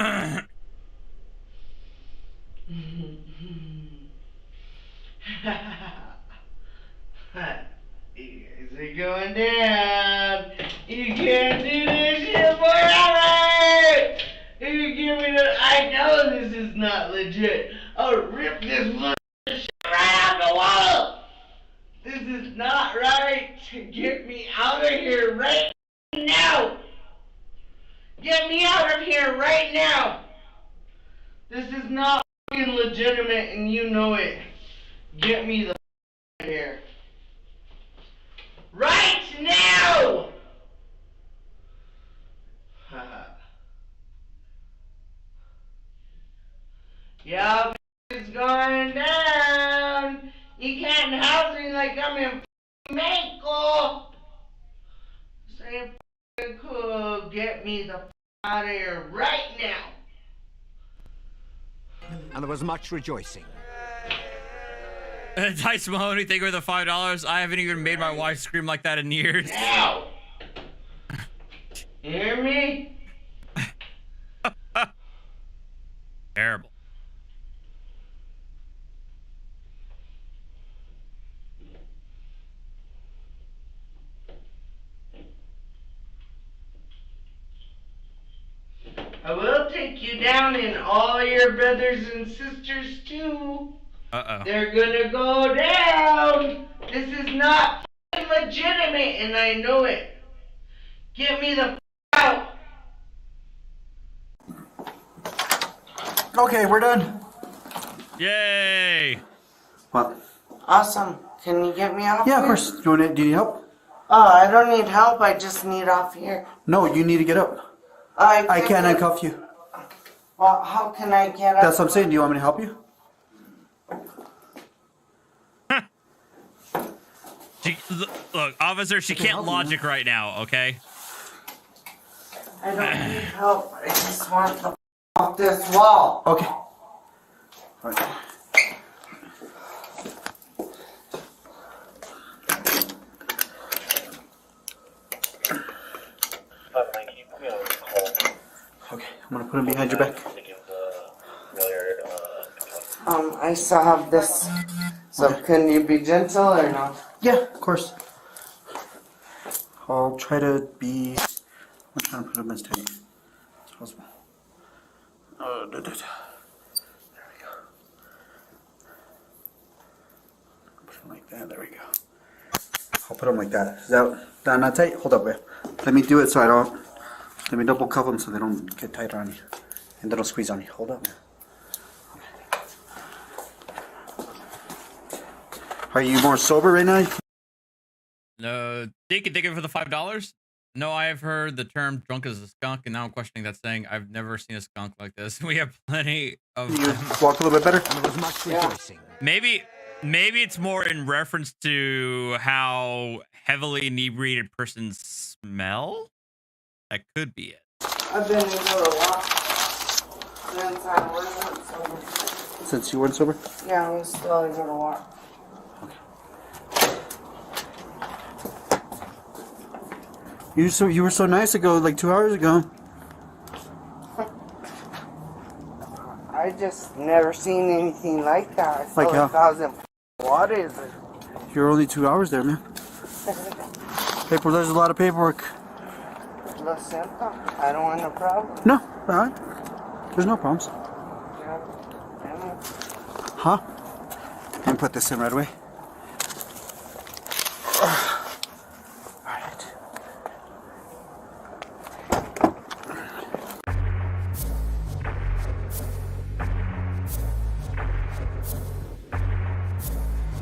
You guys are going down. You can't do this shit forever. If you give me the, I know this is not legit. I'll rip this shit right out the wall. This is not right. Get me out of here right now. Get me out of here right now. This is not fucking legitimate, and you know it. Get me the out of here. Right now! Yup, it's going down. You can't house me like I'm in Mexico. Say cool. Get me the out of here right now. And there was much rejoicing. Tyson Mahoney, thank you for the $5. I haven't even made my wife scream like that in years. Now! You hear me? Terrible. I will take you down and all your brothers and sisters too. Uh-oh. They're gonna go down. This is not legitimate and I know it. Get me the out. Okay, we're done. Yay! What? Awesome. Can you get me off Yeah, of here? course. Do you need help? Oh, I don't need help. I just need off here. No, you need to get up. I can't handcuff you. Well, how can I get up? That's what I'm saying. Do you want me to help you? Look, officer, she can't logic right now, okay? I don't need help. I just want the off this wall. Okay. All right. Okay, I'm gonna put him behind your back. I still have this. So can you be gentle or not? Yeah, of course. I'll try to be. I'm trying to put him as tight as possible. There we go. Put him like that. There we go. I'll put him like that. Is that not tight? Hold up, wait. Let me do it so I don't. Let me double cuff them so they don't get tighter on you, and they don't squeeze on you. Hold up. Are you more sober right now? No, thank you for the $5. No, I have heard the term drunk as a skunk, and now I'm questioning that saying. I've never seen a skunk like this. We have plenty of. You walk a little bit better? And there was much rejoicing. Maybe it's more in reference to how heavily inebriated persons smell. That could be it. I've been able to walk since I wasn't sober. Since you weren't sober? Yeah, I'm still able to walk. You were so nice ago, like 2 hours ago. I just never seen anything like that. I Like felt how? like I was in what is it? You're only 2 hours there, man. There's a lot of paperwork. Lo siento. I don't want no problem. No, alright. There's no problems. Huh? And put this in right away.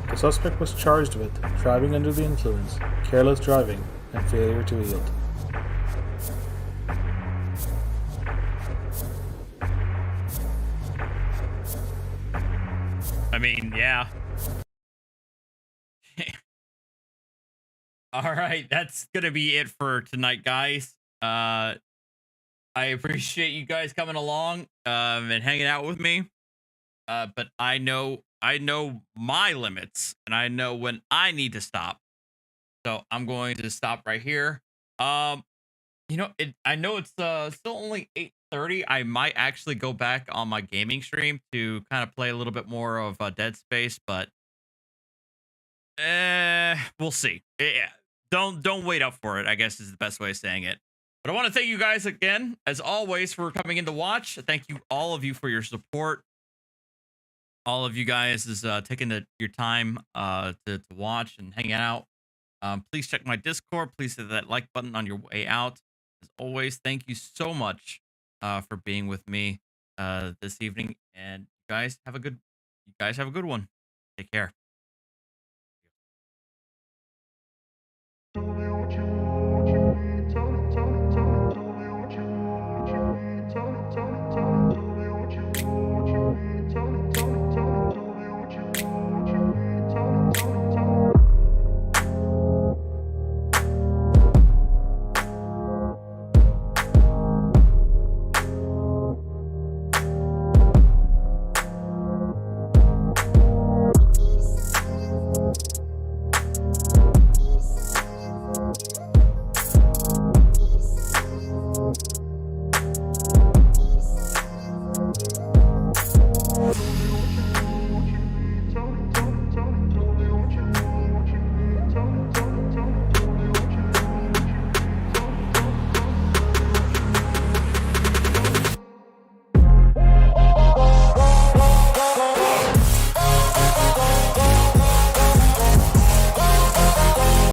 The suspect was charged with driving under the influence, careless driving, and failure to yield. I mean, yeah. All right, that's gonna be it for tonight, guys. I appreciate you guys coming along and hanging out with me. But I know I know my limits and I know when I need to stop. So I'm going to stop right here. I know it's still only 8:30. I might actually go back on my gaming stream to kind of play a little bit more of Dead Space, but we'll see. Yeah, don't wait up for it, I guess is the best way of saying it. But I want to thank you guys again, as always, for coming in to watch. Thank you, all of you, for your support. All of you guys is taking your time to watch and hang out. Please check my Discord. Please hit that like button on your way out. As always, thank you so much for being with me this evening. And you guys have a good one. Take care.